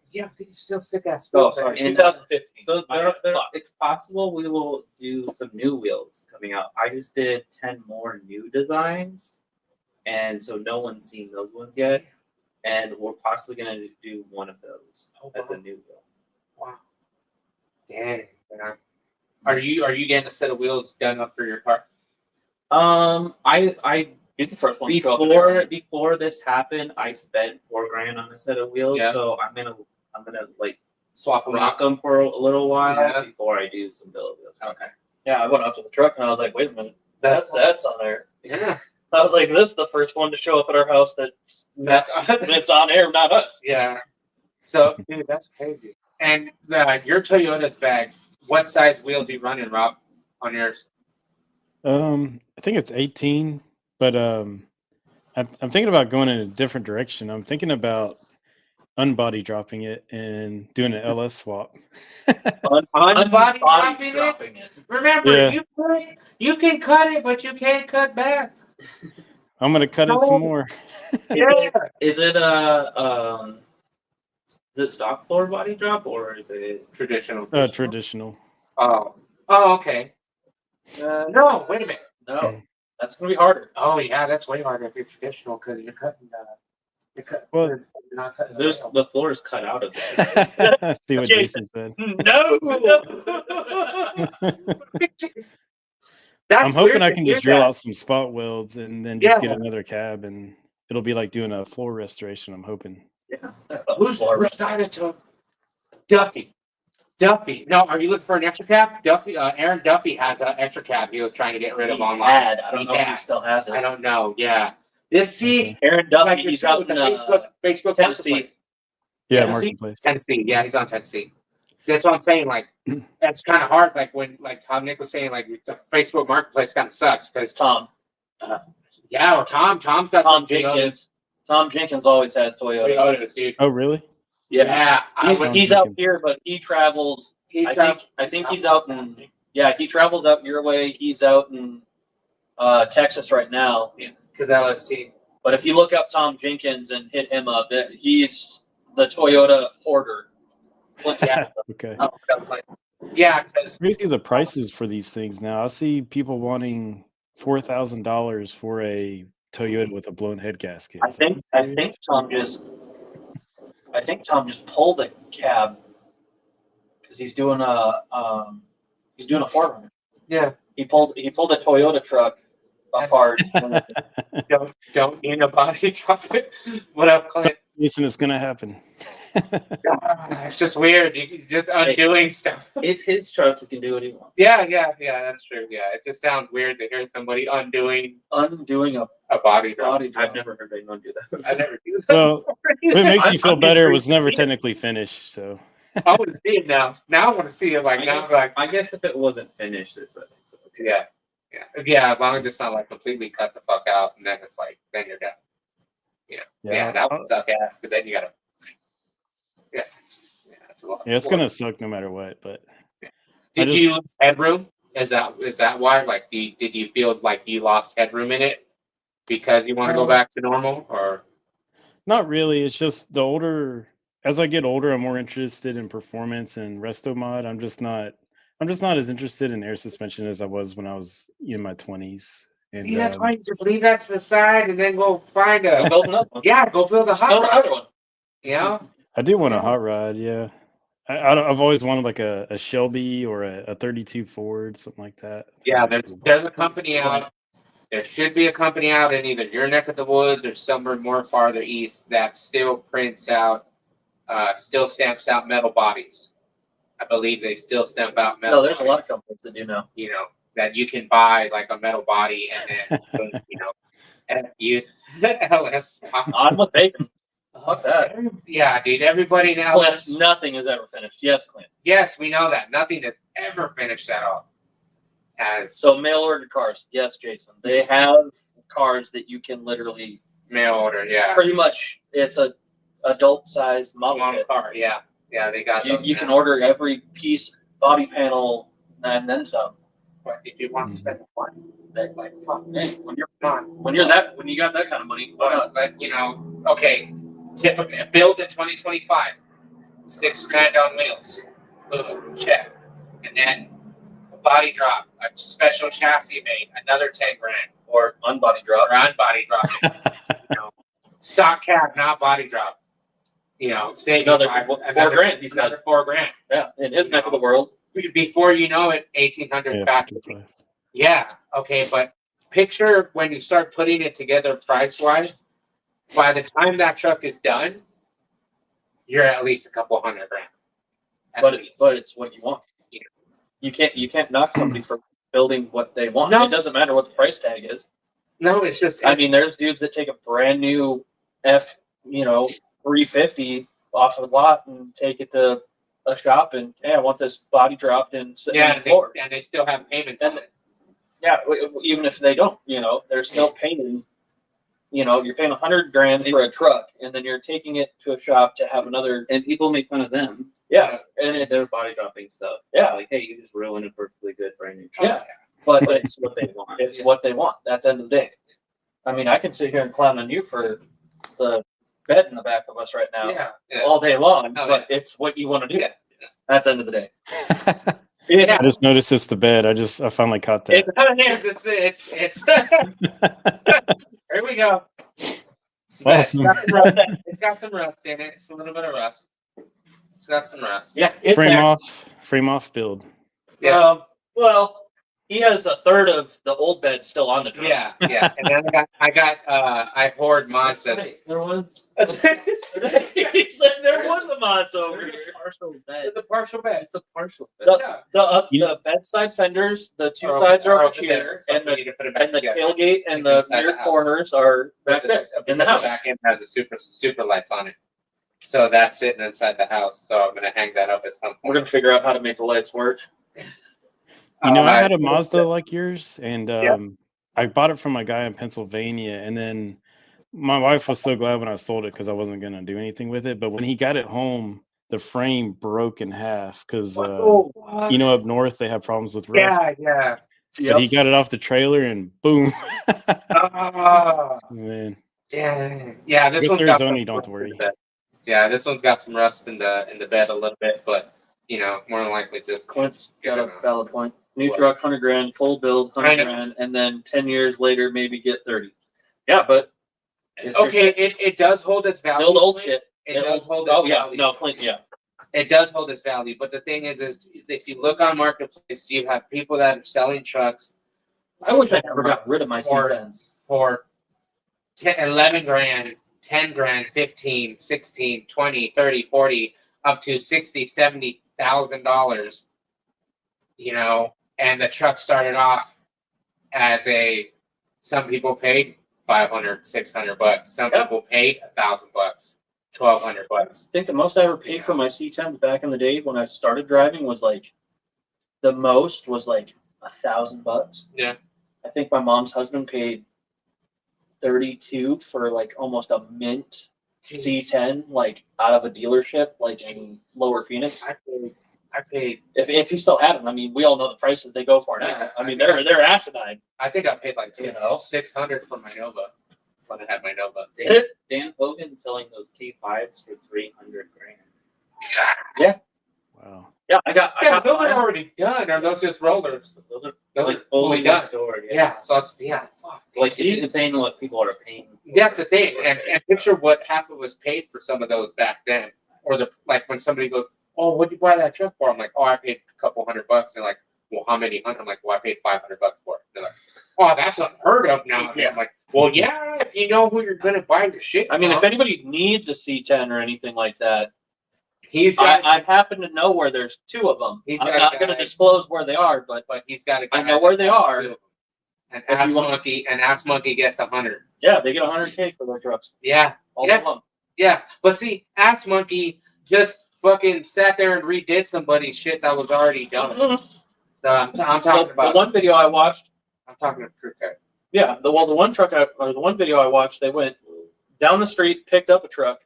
still sick ass Oh, wheels. sorry, And, 2015. So My bad. Fuck. it's possible we will do some new wheels coming out. I just did 10 more new designs, and so no one's seen those ones yet. And we're possibly going to do one of those as a new wheel. Wow. Dang. Man. Are you getting a set of wheels done up for your car? I He's the first one to show up in there. before this happened, I spent $4,000 on a set of wheels. Yeah. So I'm gonna like Swap them rock out. them for a little while Yeah. before I do some billet wheels. Okay. Yeah, I went out to the truck and I was like, wait a minute, that's on there. Yeah. I was like, this is the first one to show up at our house that's on air, not us. Yeah. So, dude, that's crazy. And your Toyota's bag, what size wheels are you running, Rob, on yours? I think it's 18, but I'm thinking about going in a different direction. I'm thinking about unbody dropping it and doing an LS swap. Unbody dropping it? it. Remember, Yeah. you can cut it, but you can't cut back. I'm gonna cut it some more. Yeah. Is it stock floor body drop or is it Traditional. Traditional. Oh, okay. No, wait a minute. No, that's gonna be harder. Oh, yeah, that's way harder if you're traditional because you're cutting. Well- you're not cutting. There's the floor is cut out of it. See what Jason. Jason said. No. That's I'm hoping weird I to can hear just drill that. out some spot welds and then just Yeah. get another cab, and it'll be like doing a floor restoration. I'm hoping. Who's got it to Duffy? Duffy. No, are you looking for an extra cab? Duffy. Aaron Duffy has an extra cab he was trying to get rid of online. I don't know if Yeah. he still has I it. don't know. Yeah. This see, Aaron Duffy, like you're he's saying out with in the Facebook Tennessee. marketplace. Yeah, Tennessee? marketplace. Tennessee. Yeah, he's on Tennessee. So that's what I'm saying. Like, that's kind of hard. Like when, like how Nick was saying, like the Facebook Marketplace kind of sucks because Tom yeah, or Tom's got Tom some Jenkins. Tom Jenkins always has Toyota. Toyotas, dude. Oh, really? Yeah, I would, he's out here, but he travels. he I think he's out in. Yeah, he travels out your way. He's out in Texas right now. because LST. But if you look up Tom Jenkins and hit him up, he's the Toyota hoarder. Yeah. Okay. Oh, yeah, because Crazy the prices for these things now. I see people wanting $4,000 for a Toyota with a blown head gasket. I think Tom just pulled a cab because he's doing a 4Runner. yeah, He pulled a Toyota truck apart. don't need a body drop it. What up, Clint? Listen, it's gonna happen. It's just weird. You just undoing stuff. It's his truck. He can do what he wants. Yeah, that's true. Yeah, it just sounds weird to hear somebody undoing Undoing a a body drop. body drop. I've never heard anyone do that. I never do that. Well, If it makes you feel I'm better, it intrigued was to never see it. technically finished. So I want to see it now. Now I want to see it. Like now, I guess if it wasn't finished, it's okay. yeah. As long as it's not like completely cut the fuck out, and then it's like then you're done. Yeah, that would suck ass. But then you gotta. Yeah, that's a lot. yeah, it's gonna suck no matter what. But Did just- you lose headroom? Is that why? Like, did you feel like you lost headroom in it because you want to go back to normal, or? not really. It's just as I get older, I'm more interested in performance and resto mod. I'm just not as interested in air suspension as I was when I was in my 20s. See, that's why you just leave that to the side and then go find Go a. build another one. Yeah, go build a hot Build rod. another one. You know? I do want a hot rod, yeah. I've always wanted like a Shelby or a 32 Ford, something like that. Yeah, there's a company out. There should be a company out in either your neck of the woods or somewhere more farther east that still prints out, still stamps out metal bodies. I believe they still stamp out metal. No, there's a lot of bodies, companies that do now. that you can buy like a metal body and then and you LS. I'm with bacon. Fuck that. Yeah, dude. Everybody now. Clint, nothing is ever finished. Yes, Clint. Yes, we know that. Nothing is ever finished at all. As So mail ordered cars. Yes, Jason. They have cars that you can literally mail order, yeah. pretty much it's a adult size model Model kit. car, yeah. Yeah, they got those You now. can order every piece, body panel, and then some. But if you want to spend the money, they're like, fuck, man, when you're When you got that kind of money, why not? but okay, build in 2025, $6,000 on wheels, boom, check, and then a body drop, a special chassis made, another $10,000, Or unbody drop. or on body drop, stock cab, not body drop, save Another you $4,000, he said. another $4,000. Yeah, in his neck of the world. Before you know it, 1,800 Yeah, factory. 55. Yeah, okay, but picture when you start putting it together price-wise, by the time that truck is done, you're at least a couple $100,000. At But least. it's what you want. Yeah. You can't knock somebody for building what they want. No. It doesn't matter what the price tag is. No, it's just I mean, there's dudes that take a brand new F, 350 off of the lot and take it to a shop and, hey, I want this body dropped and sitting on yeah, the and they, floor. and they still have payments on it. Yeah, even if they don't, they're still paying. You're paying $100,000 for a truck, and then you're taking it to a shop to have another. And people make fun of them. Yeah, and it's They're body dropping stuff. Yeah. Like, hey, you just ruined a perfectly good brand new truck. yeah, but But it's it's what they want. it's what they want at the end of the day. I mean, I can sit here and clown on you for the bed in the back of us right now Yeah, all day long, Oh, but it's what you want to do Yeah. at the end of the day. Yeah. I just noticed it's the bed. I finally caught that. it's here we go. Awesome. It's got some rust in it. It's a little bit of rust. It's got some rust. Yeah, it's frame there. off build. Yeah. Well, he has a third of the old bed still on the truck. Yeah. And then I poured Mazda. There was He's like, there was a Mazda over here. partial bed. The partial bed. It's a partial bed. The bedside fenders, the two sides are over here, and the tailgate and the Inside the rear house. corners are back there in the house. back end has a super lights on it. So that's sitting inside the house. So I'm gonna hang that up at some We're point. gonna figure out how to make the lights work. You know, I had a it's, Mazda like yours, and Yeah. I bought it from a guy in Pennsylvania, and then my wife was so glad when I sold it because I wasn't gonna do anything with it. But when he got it home, the frame broke in half because you know, up north they have problems with rust. yeah. But he got it off the trailer and boom. Oh, Man, dang. Yeah, this Guess one's got Arizona, some you don't have to rust in worry. the bed. Yeah, this one's got some rust in the bed a little bit, but you know, more than likely just Clint's got a Yeah. valid point. New What? truck, 100 grand, full build, I 100 know. grand, and then 10 years later, maybe get 30. Yeah, but it's your okay. shit. It does hold its value. Build old Clint. shit. It does hold its Oh yeah, value. no, Clint, yeah. It does hold its value, but the thing is if you look on Marketplace, you have people that are selling trucks. I wish I never got rid of my for- C10s. for 10, 11 grand, 10 grand, 15, 16, 20, 30, 40, up to 60, $70,000, you know, and the truck started off as some people paid 500, 600 bucks. Some Yeah. people paid $1,000 bucks, 1,200 bucks. I think the most I ever paid for my C10s back in the day when I started driving was like, the most was like $1,000. Yeah. I think my mom's husband paid 32 for like almost a mint C10, like out of a dealership, like in Lower Phoenix. I paid, If he still had them, I mean, we all know the prices they go for now. Yeah, I mean, they're asinine. I think I paid like You know? 600 for my Nova when I had my Nova. Dan Hogan selling those K5s for 300 grand. Wow. Yeah, I got Those are mine. already done. Are those just rollers? Those are Those like are fully fully done. restored. Yeah, so it's fuck. Like it's insane what people are paying. That's the thing, and picture what half of us paid for some of those back then, or like when somebody goes, "Oh, what'd you buy that truck for?" I'm like, "Oh, I paid a couple $100." They're like, "Well, how many hundred?" I'm like, "Well, I paid $500 for it." They're like, "Oh, that's unheard of now." Yeah. I'm like, "Well, yeah, if you know who you're gonna buy your shit." I mean, if from." anybody needs a C10 or anything like that, he's got, I happen to know where there's two of them. He's I'm got a not going to guy- disclose where they are, but but he's got a guy I know where they that has are. two of them. And If you Ass Monkey gets 100. yeah, they get 100K for their trucks. Yeah, All Yeah. of them. yeah. But see, Ass Monkey just fucking sat there and redid somebody's shit that was already done. I'm talking The about. one video I watched, I'm talking about True Cut. yeah, the one video I watched, they went down the street, picked up a truck,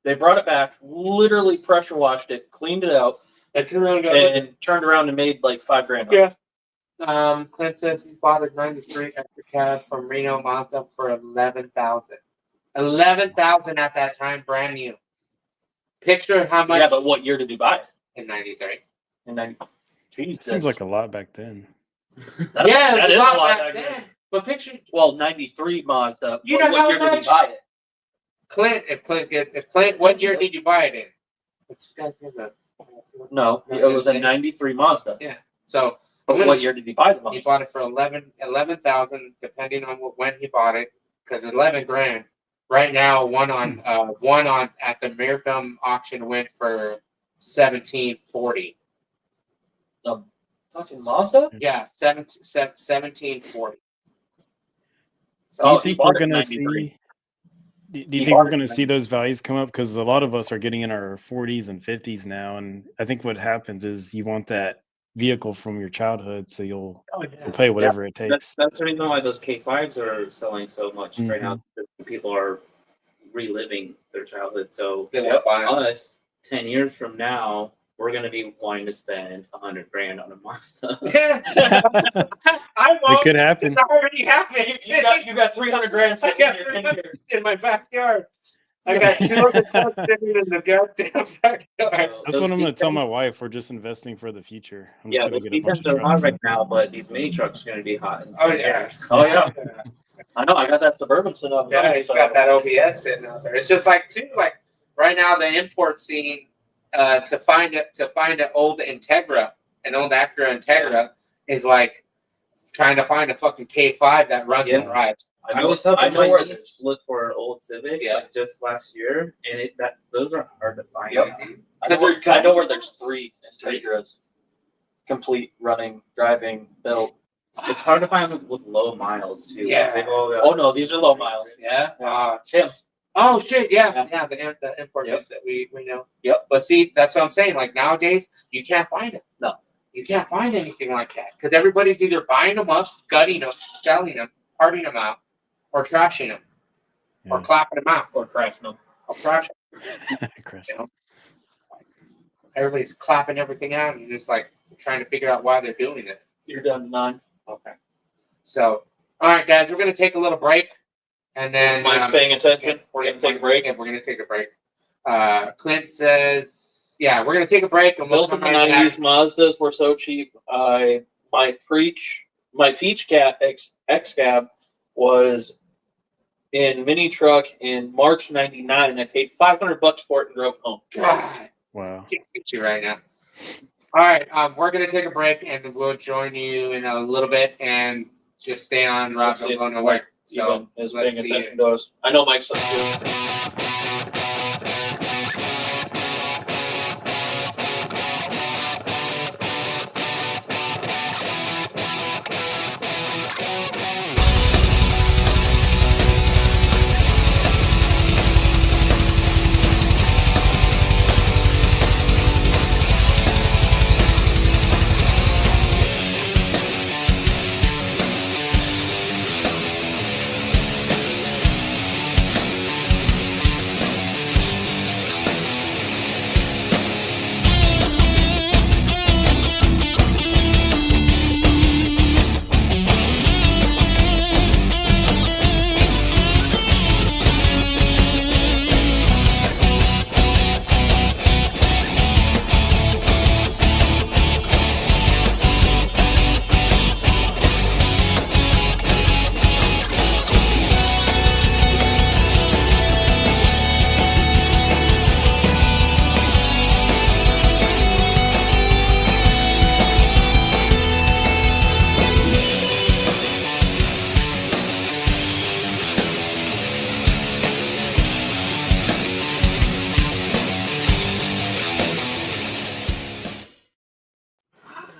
they brought it back, literally pressure washed it, cleaned it out, and turned around and made like $5 grand. on it. Yeah. Clint says he bought a '93 extra cab from Reno Mazda for 11,000. 11,000 at that time, brand new. Picture how much Yeah, but what year did he buy it? in '93. In 90. Jesus. Seems like a lot back then. That's, Yeah, that it was is a lot back back then. then. But picture Well, 93 Mazda. You What know how year did much- he buy it? Clint. If Clint, what year did you buy it in? It's got the. No, it was a 93 Mazda. So But what year did he buy the he Mazda? bought it for 11,000, depending on when he bought it, because 11 grand. Right now, one on at the Mircom auction went for 1740. Fucking Mazda? Yeah, 1740. So Do you he think bought we're it in gonna 93. see? Do you He think bought we're it gonna in see those values come up? Because a lot of us are getting in our 40s and 50s now, and I think what happens is you want that vehicle from your childhood, so you'll pay whatever it takes. That's the reason why those K5s are selling so much right now. Mhm. Because people are reliving their childhood. So They wanna buy 'em. us 10 years from now, we're gonna be wanting to spend 100 grand on a Mazda. I It won't. could happen. It's already happened. It's You got 300 grand sitting got in your 300 in my backyard. I got 2 of the trucks sitting in the goddamn backyard. That's what I'm gonna tell my wife. We're just investing for the future. I'm just Yeah, gonna the get a bunch C10s of are hot trucks. right now, but these mini trucks are gonna be hot in 10 Oh, yeah. years. Oh, yeah. I know, I got that Suburban sitting up. Yeah, he's got that OBS sitting out there. It's just like too, like right now the import scene, to find an old Integra, an old Acura Integra, is like trying to find a fucking K5 that runs and Yeah. drives. I know where where there's- look for an old Civic Yeah. like just last year, and those are hard to find. Yep. now. I know where there's 3 Integras. Complete, running, driving, built. It's hard to find with low miles too. Yeah. They've all got- Oh, no, these are low miles. Yeah. Tim, Oh shit, yeah, the import Yep. ones that we know. Yep. But see, that's what I'm saying. Like nowadays, you can't find it. No. You can't find anything like that because everybody's either buying them up, gutting them, selling them, parting them out, or trashing them, or Yeah. clapping them out, Or crashing them. or trashing. Crash. You know? Everybody's clapping everything out and just like trying to figure out why they're doing it. You're down to 9. Okay. So, all right, guys, we're gonna take a little break, and then Mike's paying attention. we're gonna take a break. Yeah, we're gonna take a break. Clint says, "Yeah, we're gonna take a break, and we'll Built in come the right back." 90s, Mazdas were so cheap. My Peach Cat X Cab was in mini truck in March '99. I paid $500 for it and drove home. God, Wow. can't get you right now. All right, we're gonna take a break, and we'll join you in a little bit, and just stay on. Rob, Let's see don't if go nowhere. Even is paying let's see attention to us. I know Mike's up here.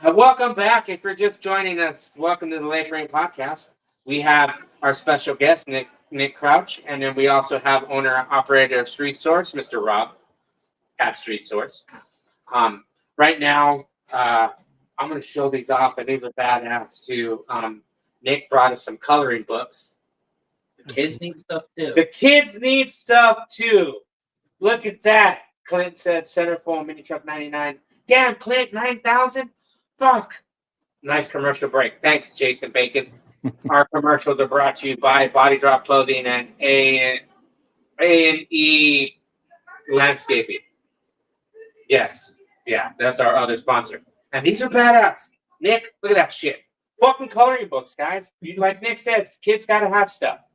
Welcome back. If you're just joining us, welcome to the Late Frame Podcast. We have our special guest, Nick Crouch, and then we also have owner operator of Street Source, Mr. Rob at Street Source. Right now, I'm going to show these off, and these are badass too. Nick brought us some coloring books. The kids need stuff too. The kids need stuff too. Look at that. Clint said Centerfold Mini Truck 99. Damn, Clint, 9,000? Fuck. Nice commercial break. Thanks, Jason Bacon. Our commercials are brought to you by Body Drop Clothing and A&E Landscaping. Yes. Yeah, that's our other sponsor. And these are badass. Nick, look at that shit. Fucking coloring books, guys. Like Nick says, kids gotta have stuff.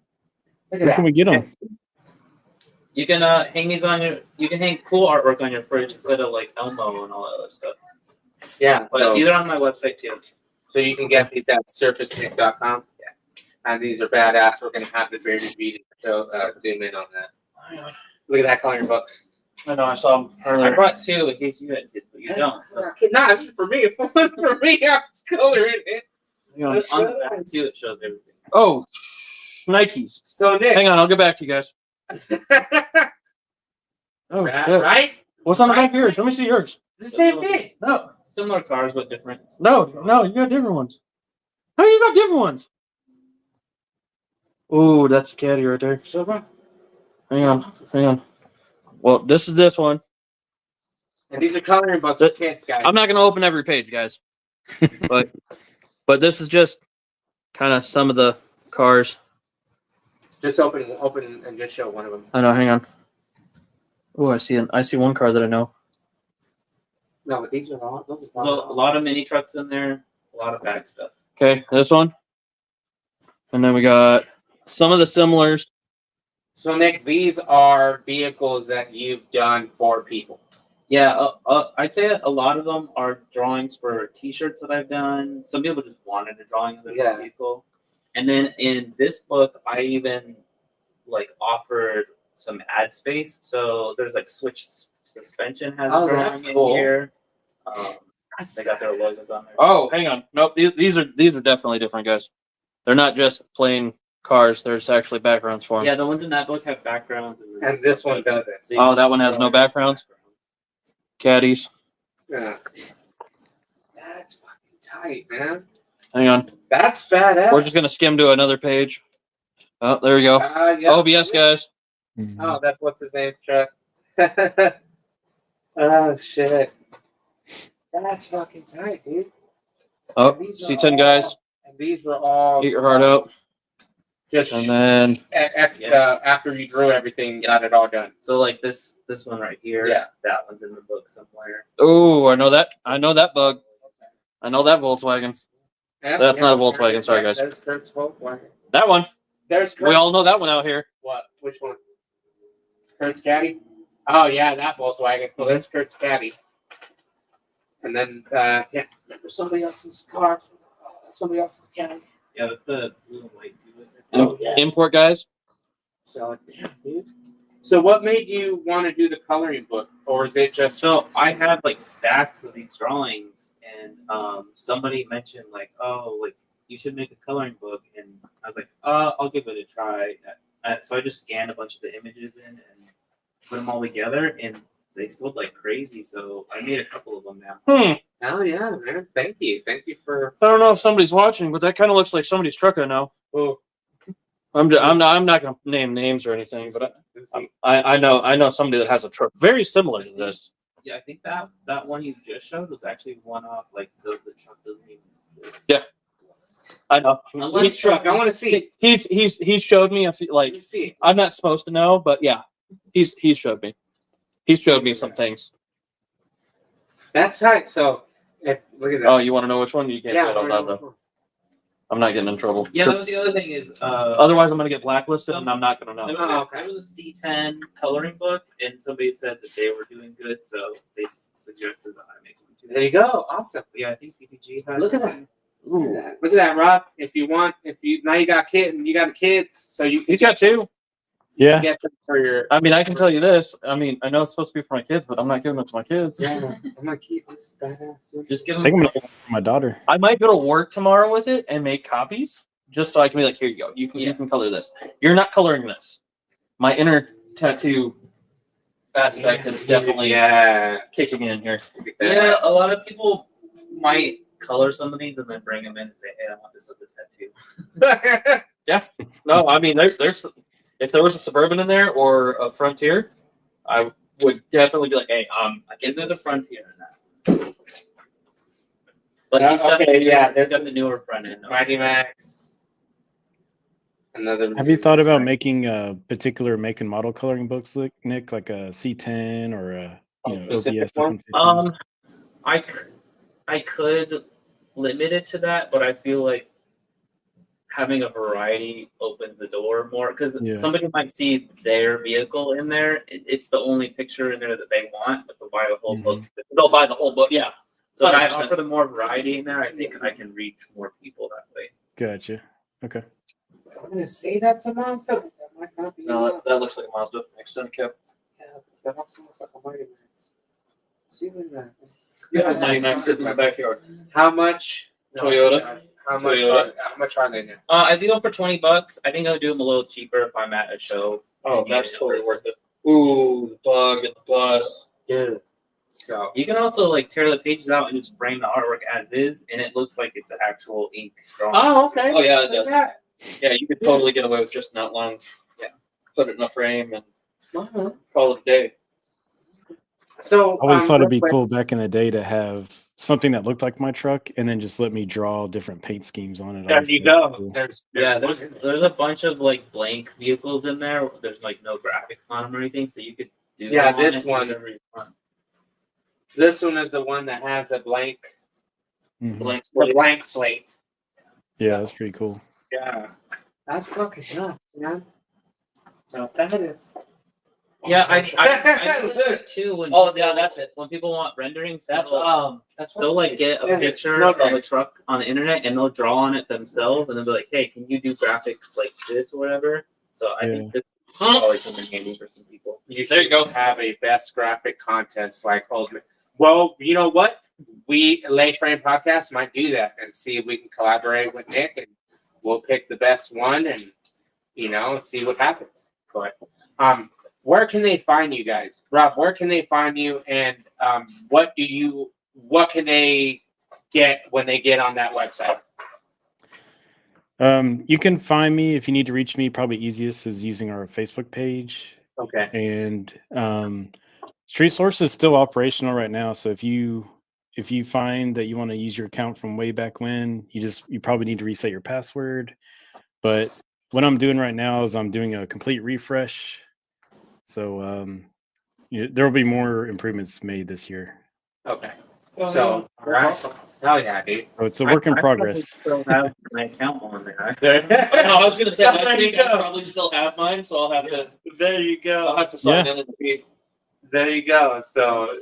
Look at Where that. can we get them? You can hang these on your. You can hang cool artwork on your fridge instead of like Elmo and all that other stuff. Yeah, But these are on my website too. so you can get these at surfacenick.com. Yeah. And these are badass. We're going to have the bearded beat so zoom in on that. Look at that coloring book. I know, I saw him I earlier. brought two in case you had kids, but you don't. So No, this is for me. If it was for me, I was coloring it. Hang on. on the back too, it shows everything. Oh, Nikes. So, Nick. Hang on, I'll get back to you guys. Oh, shit. Right? What's on the back of yours? Let me see yours. It's the same thing. No, Similar cars, but different. no, you got different ones. How you got different ones? Ooh, that's a caddy right there. Silver. Hang on. Well, this is this one. And these are coloring books for kids, guys. I'm not gonna open every page, guys. but this is just kind of some of the cars. Just open and just show one of them. I know. Hang on. Oh, I see one car that I know. No, but these are all. Those are There's a lot of mini trucks in there, a lot of back stuff. Okay, this one. And then we got some of the similars. So, Nick, these are vehicles that you've done for people. Yeah, I'd say a lot of them are drawings for T-shirts that I've done. Some people just wanted a drawing of their Yeah. vehicle, and then in this book, I even like offered some ad space. So there's like Switch suspension has Oh, a drawing that's in cool. here. They got their logos on there. Oh, hang on. Nope, these are definitely different, guys. They're not just plain cars. There's actually backgrounds for them. Yeah, the ones in that book have backgrounds. And this one doesn't. Oh, that one has no backgrounds? Caddies. Yeah. That's fucking tight, man. Hang on. That's badass. We're just gonna skim to another page. Oh, there we go. Yeah. OBS, guys. Mhm. Oh, that's what's his name, Chuck. Oh shit. That's fucking tight, dude. Oh, And these are C10 all- guys. And these were all Get your heart out. just And then after you drew everything, got it all done. So like this one right here. Yeah. That one's in the book somewhere. oh, I know that. I know that bug. I know that Volkswagen. That's not a Volkswagen, sorry, guys. There's Kurt's Volkswagen. That one. There's We all know that one out here. What? Which one? Kurt's caddy? Oh yeah, that Volkswagen. Well, that's Kurt's caddy. And then yeah, remember somebody else's car, somebody else's caddy. Yeah, that's the blue and white. Oh yeah. Import guys. So damn, dude. So what made you want to do the coloring book, or is it just So I had like stacks of these drawings, and somebody mentioned like, oh, like you should make a coloring book, and I was like, I'll give it a try. So I just scanned a bunch of the images in and put them all together, and they sold like crazy. So I made a couple of them now. Oh yeah, man. Thank you for. I don't know if somebody's watching, but that kind of looks like somebody's truck I know. Oh, I'm not gonna name names or anything, but I know somebody that has a truck very similar to this. Yeah, I think that one you just showed was actually one off. Like the truck doesn't even exist. Yeah. I know. which truck? I want to see. He's showed me a few, Let like me see. I'm not supposed to know, but yeah, he's showed me. He's showed me some things. That's tight. So if look at that. Oh, you want to know which one? You can't yeah. say it out loud though. I'm not getting in trouble. Yeah, that was the other thing is Otherwise, I'm gonna get blacklisted, and I'm not gonna There know. was, Oh, okay. there was a C10 coloring book, and somebody said that they were doing good, so they suggested that I make one too. There you go. Awesome. But yeah, I think PPG has. Look at that. Look at that, Rob. If you now you got kids, so you can He's got two. Yeah. get them for your. I mean, I can tell you this. I mean, I know it's supposed to be for my kids, but I'm not giving it to my kids. Yeah, I'm gonna keep this badass. Just give I them. think I'm gonna order for my daughter. I might go to work tomorrow with it and make copies, just so I can be like, here you go. You can color this. You're not coloring this. My inner tattoo aspect is definitely kicking in here. Yeah, a lot of people might color some of these and then bring them in and say, "Hey, I want this as a tattoo." No, I mean, there's if there was a Suburban in there or a Frontier, I would definitely be like, hey, I can do the Frontier in that. But he's got, Okay, yeah, he's got the newer front end. Mighty Max. Another. Have you thought about making a particular make and model coloring books, Nick, like a C10 or a Specific OBS one? 750? I could limit it to that, but I feel like having a variety opens the door more because Yeah. somebody might see their vehicle in there. It's the only picture in there that they want, but they'll buy the whole book. they'll buy the whole book. Yeah. So if I 100%. offer them more variety in there, I think I can reach more people that way. Gotcha. Okay. I'm gonna say that's a Mazda. But that might not be. a No, Mazda. that looks like a Mazda. Extended cab. Yeah, that also looks like a Mighty Max. See, look at that. Yeah, 99 sitting in the backyard. How much? Toyota. How much? Toyota. How much are they now? I think go for $20. I think I'll do them a little cheaper if I'm at a show. Oh, and that's need it in totally person. worth it. Ooh, the bug and the bus. Yeah. So You can also like tear the pages out and just frame the artwork as is, and it looks like it's an actual ink drawing. Oh, okay. Oh, yeah, it Look at does. that. Yeah, you could totally get away with just an outline. Yeah. Put it in a frame and Uh-huh. call it a day. So I always thought it'd be real quick, cool back in the day to have something that looked like my truck and then just let me draw different paint schemes on it. There Always you thought it was go. cool. There's a bunch of like blank vehicles in there. There's like no graphics on them or anything, so you could do. Yeah, them on this it, one- whatever you want. This one is the one that has a blank Mhm. Blank the slate. blank slate. Yeah, So, that's pretty cool. yeah. That's fucking nuts, man. No, that is. Yeah, I noticed it too when. Oh, yeah, that's it. When people want renderings, That's they'll like get a Yeah, picture snow of a day. truck on the internet and they'll draw on it themselves and they'll be like, "Hey, can you do graphics like this or whatever?" So I think this probably come in handy for some people. There you go. Have a best graphic contest like Ultimate. Well, you know what? We Lay Frame Podcast might do that and see if we can collaborate with Nick and we'll pick the best one and and see what happens. But where can they find you guys? Rob, where can they find you, and what can they get when they get on that website? You can find me if you need to reach me. Probably easiest is using our Facebook page. Okay. And Street Source is still operational right now. So if you find that you want to use your account from way back when, you probably need to reset your password. But what I'm doing right now is I'm doing a complete refresh. So there will be more improvements made this year. Okay. Well, So, that's all right. awesome. Hell yeah, dude. So it's a work in I progress. probably still have my account on there. No, I was gonna say, I There you think I go. probably still have mine, so I'll have to There you go. I'll have to sign Yeah. in and be. There you go. So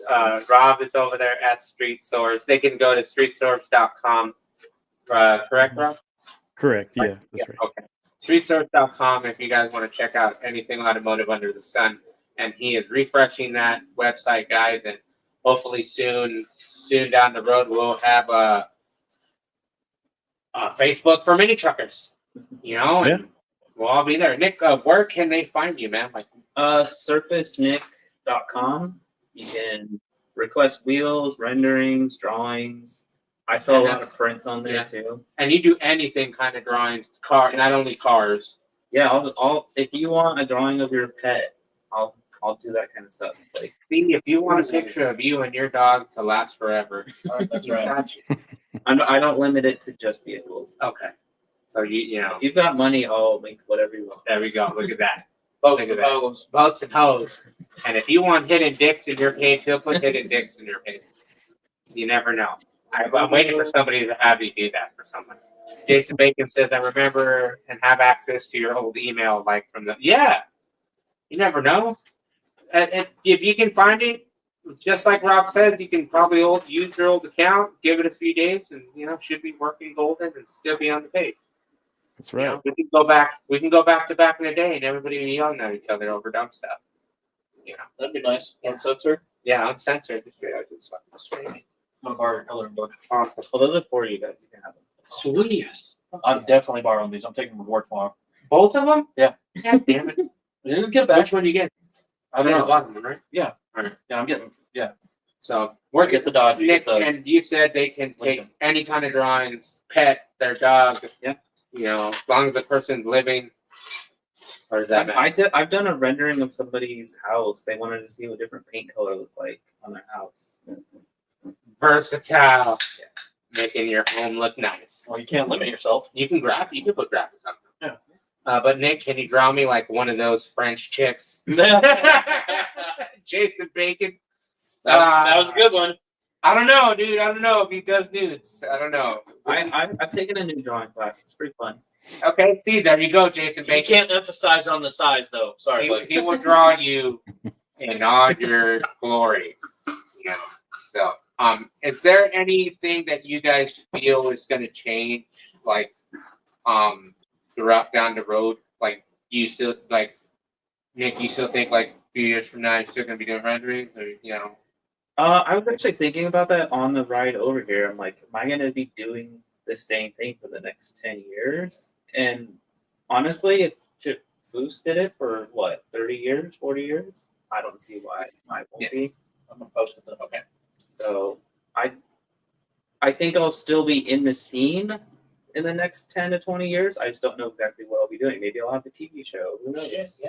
Rob is over there at Street Source. They can go to streetsource.com. Correct, Rob? Correct. Yeah, that's right. Okay. Streetsource.com if you guys want to check out anything automotive under the sun. And he is refreshing that website, guys. And hopefully soon down the road, we'll have a Facebook for mini truckers. And we'll all be there. Nick, where can they find you, man? Like, surfacenick.com. You can request wheels, renderings, drawings. I sell a lot of prints on there too. and you do anything kind of drawings, not only cars. Yeah, I'll if you want a drawing of your pet, I'll do that kind of stuff. Like, See, if you want a picture of you and your dog to last forever, That's he's right. got you. I don't limit it to just vehicles. Okay. So you know, If you've got money, I'll make whatever you want. there we go. Look at that. Boats Look and at that. boats. Boats and hoes. And if you want hidden dicks in your page, he'll put hidden dicks in your page. You never know. I'm waiting for somebody to have you do that for someone. Jason Bacon says, I remember and have access to your old email, like from the. Yeah. You never know. And if you can find it, just like Rob says, you can probably use your old account, give it a few days, and should be working golden and still be on the page. That's right. We can go back to back in the day, and everybody be yelling at each other over dumb stuff. That'd be nice. Yeah. Uncensored. Yeah, uncensored. Just fucking streaming. I'm gonna borrow your coloring book. Awesome. Well, those are for you guys. You can have them. Sweet. I'm definitely borrowing these. I'm taking them to work tomorrow. Both of them? Yeah. God damn it. You get back. Which one do you get? I don't know. A lot of them, right? Yeah. Alright. Yeah, I'm getting. Yeah. So We're get the Dodge. You Nick, get the. and you said they can take Lincoln. any kind of drawings, pet, their dog. Yeah. As long as the person's living. Or does that matter? I've done a rendering of somebody's house. They wanted to see what different paint color looked like on their house. Versatile. Making your home look nice. Well, you can't limit yourself. You can put graphics on them. Yeah. But Nick, can you draw me like one of those French chicks? Jason Bacon. That was a good one. I don't know, dude. I don't know if he does nudes. I don't know. I've taken a new drawing class. It's pretty fun. Okay, see, there you go, Jason You Bacon. can't emphasize on the size though. Sorry, buddy. He will draw you in all your glory. So, is there anything that you guys feel is going to change, like, throughout down the road? Like, you still Nick? You still think like a few years from now you're still going to be doing renderings, or I was actually thinking about that on the ride over here. I'm like, am I going to be doing the same thing for the next 10 years? And honestly, if Chip Foose did it for 30 years, 40 years, I don't see why I won't be. I'm gonna post it. Okay. So I think I'll still be in the scene in the next 10 to 20 years. I just don't know exactly what I'll be doing. Maybe I'll have a TV show. Who knows?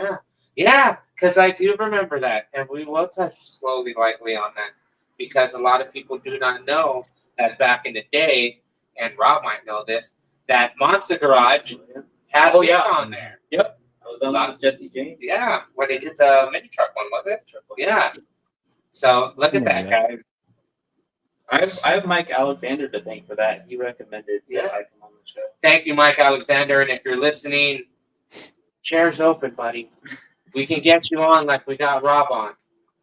Yeah, because I do remember that, and we will touch slowly, lightly on that, because a lot of people do not know that back in the day, and Rob might know this, that Monster Garage had Oh, Nick yeah. on there. I was on with Jesse James. Yeah, when they did the mini truck one, was it? Yeah. So look at that, Yeah. guys. I have Mike Alexander to thank for that. He recommended Yeah. that I come on the show. Thank you, Mike Alexander, and if you're listening, chair's open, buddy. We can get you on like we got Rob on.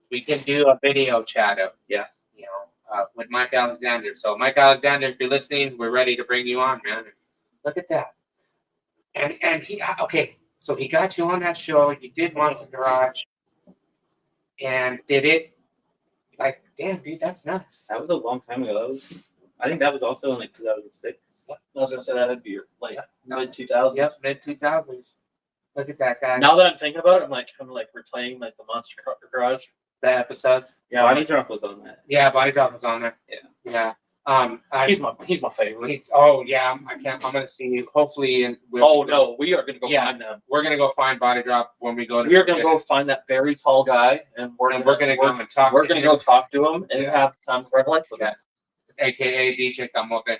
We can do a video chat of with Mike Alexander. So Mike Alexander, if you're listening, we're ready to bring you on, man. Look at that. And he so he got you on that show. You did Monster Garage, and did it like, damn, dude, that's nuts. That was a long time ago. I think that was also in 2006. I was gonna say that'd be like mid 2000s. Yep, mid 2000s. Look at that, guys. Now that I'm thinking about it, I'm like replaying like the Monster Garage. the episodes. Yeah, Body Drop was on that. Yeah, Body Drop was on there. Yeah. Yeah. he's my favorite. Oh yeah, I can't. I'm gonna see. Hopefully, and Oh no, we are gonna go Yeah. find them. we're gonna go find Body Drop when we go to. We are gonna go find that very tall guy, and we're gonna go and talk. We're to gonna him. go talk to him and Yeah. have time for life with Yes. AKA DJ Camote.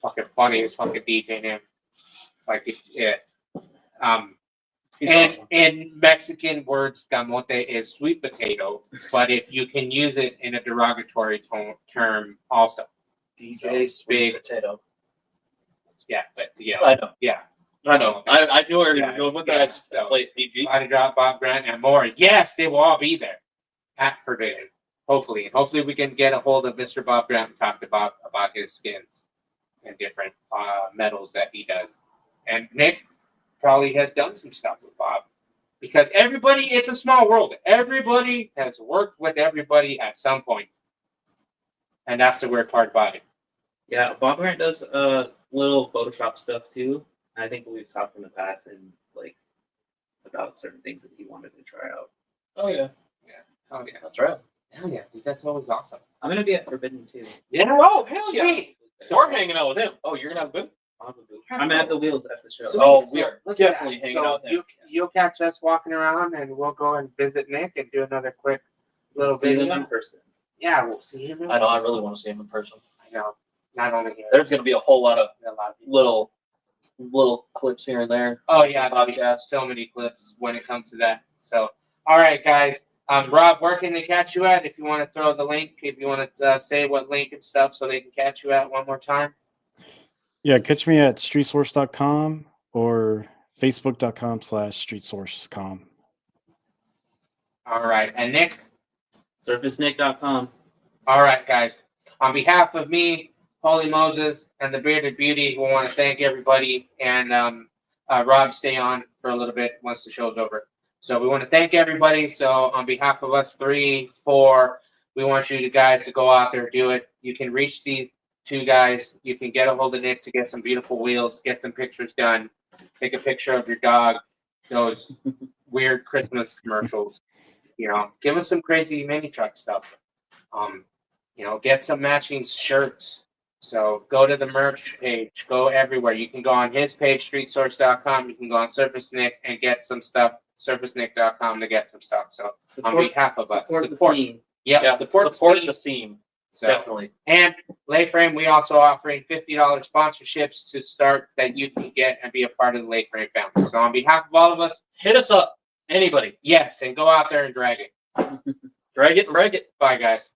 Fucking funny as fucking DJ him. Like it. He's And awesome. in Mexican words, camote is sweet potato, but if you can use it in a derogatory term, also. DJ big. Potato. Yeah, but yeah, I know. yeah. I know. I knew where you Yeah, were going with yeah, that. I just so- played PG. Body Drop, Bob Grant, and more. Yes, they will all be there at Forbidden. Hopefully, we can get a hold of Mr. Bob Grant and talk to Bob about his skins and different metals that he does. And Nick probably has done some stuff with Bob because everybody. It's a small world. Everybody has worked with everybody at some point, and that's the weird part about it. Yeah, Bob Grant does little Photoshop stuff too. I think we've talked in the past and like about certain things that he wanted to try out. Oh yeah, Oh yeah, that's right. hell yeah, dude, that's always awesome. I'm gonna be at Forbidden too. Yeah. Oh hell yeah! Sweet. We're hanging out with him. Oh, you're gonna have a good. I'm at the wheels at the show. Sweet. Oh, we So, are look at definitely that. hanging So out with him. You'll catch us walking around, and we'll go and visit Nick and do another quick little See them video. in person. Yeah, we'll see him. in I know. I person. really want to see him in person. I know. Not only here. There's gonna be a whole lot of a lot of people. little clips here and there. Oh yeah, there'll be Podcast. so many clips when it comes to that. So, all right, guys. Rob, where can they catch you at? If you want to throw the link, if you want to say what link and stuff, so they can catch you at one more time. Yeah, catch me at streetsource.com or facebook.com/streetsource.com. All right, and Nick. SurfaceNick.com. All right, guys. On behalf of me, Holy Moses, and the Bearded Beauty, we want to thank everybody. And Rob, stay on for a little bit once the show's over. So we want to thank everybody. So on behalf of us 3, 4, we want you guys to go out there, do it. You can reach these 2 guys. You can get a hold of Nick to get some beautiful wheels, get some pictures done. Take a picture of your dog, those weird Christmas commercials. You know, give us some crazy mini truck stuff. You know, get some matching shirts. So go to the merch page. Go everywhere. You can go on his page, streetsource.com. You can go on Surface Nick and get some stuff. SurfaceNick.com to get some stuff. So on behalf of us, Support the scene. Yep, Yeah, support the team. So, Definitely. and Layframe, we also offering $50 sponsorships to start that you can get and be a part of the Layframe family. So on behalf of all of us, Hit us up. Anybody. yes, and go out there and drag it. Drag it and brag it. Bye, guys.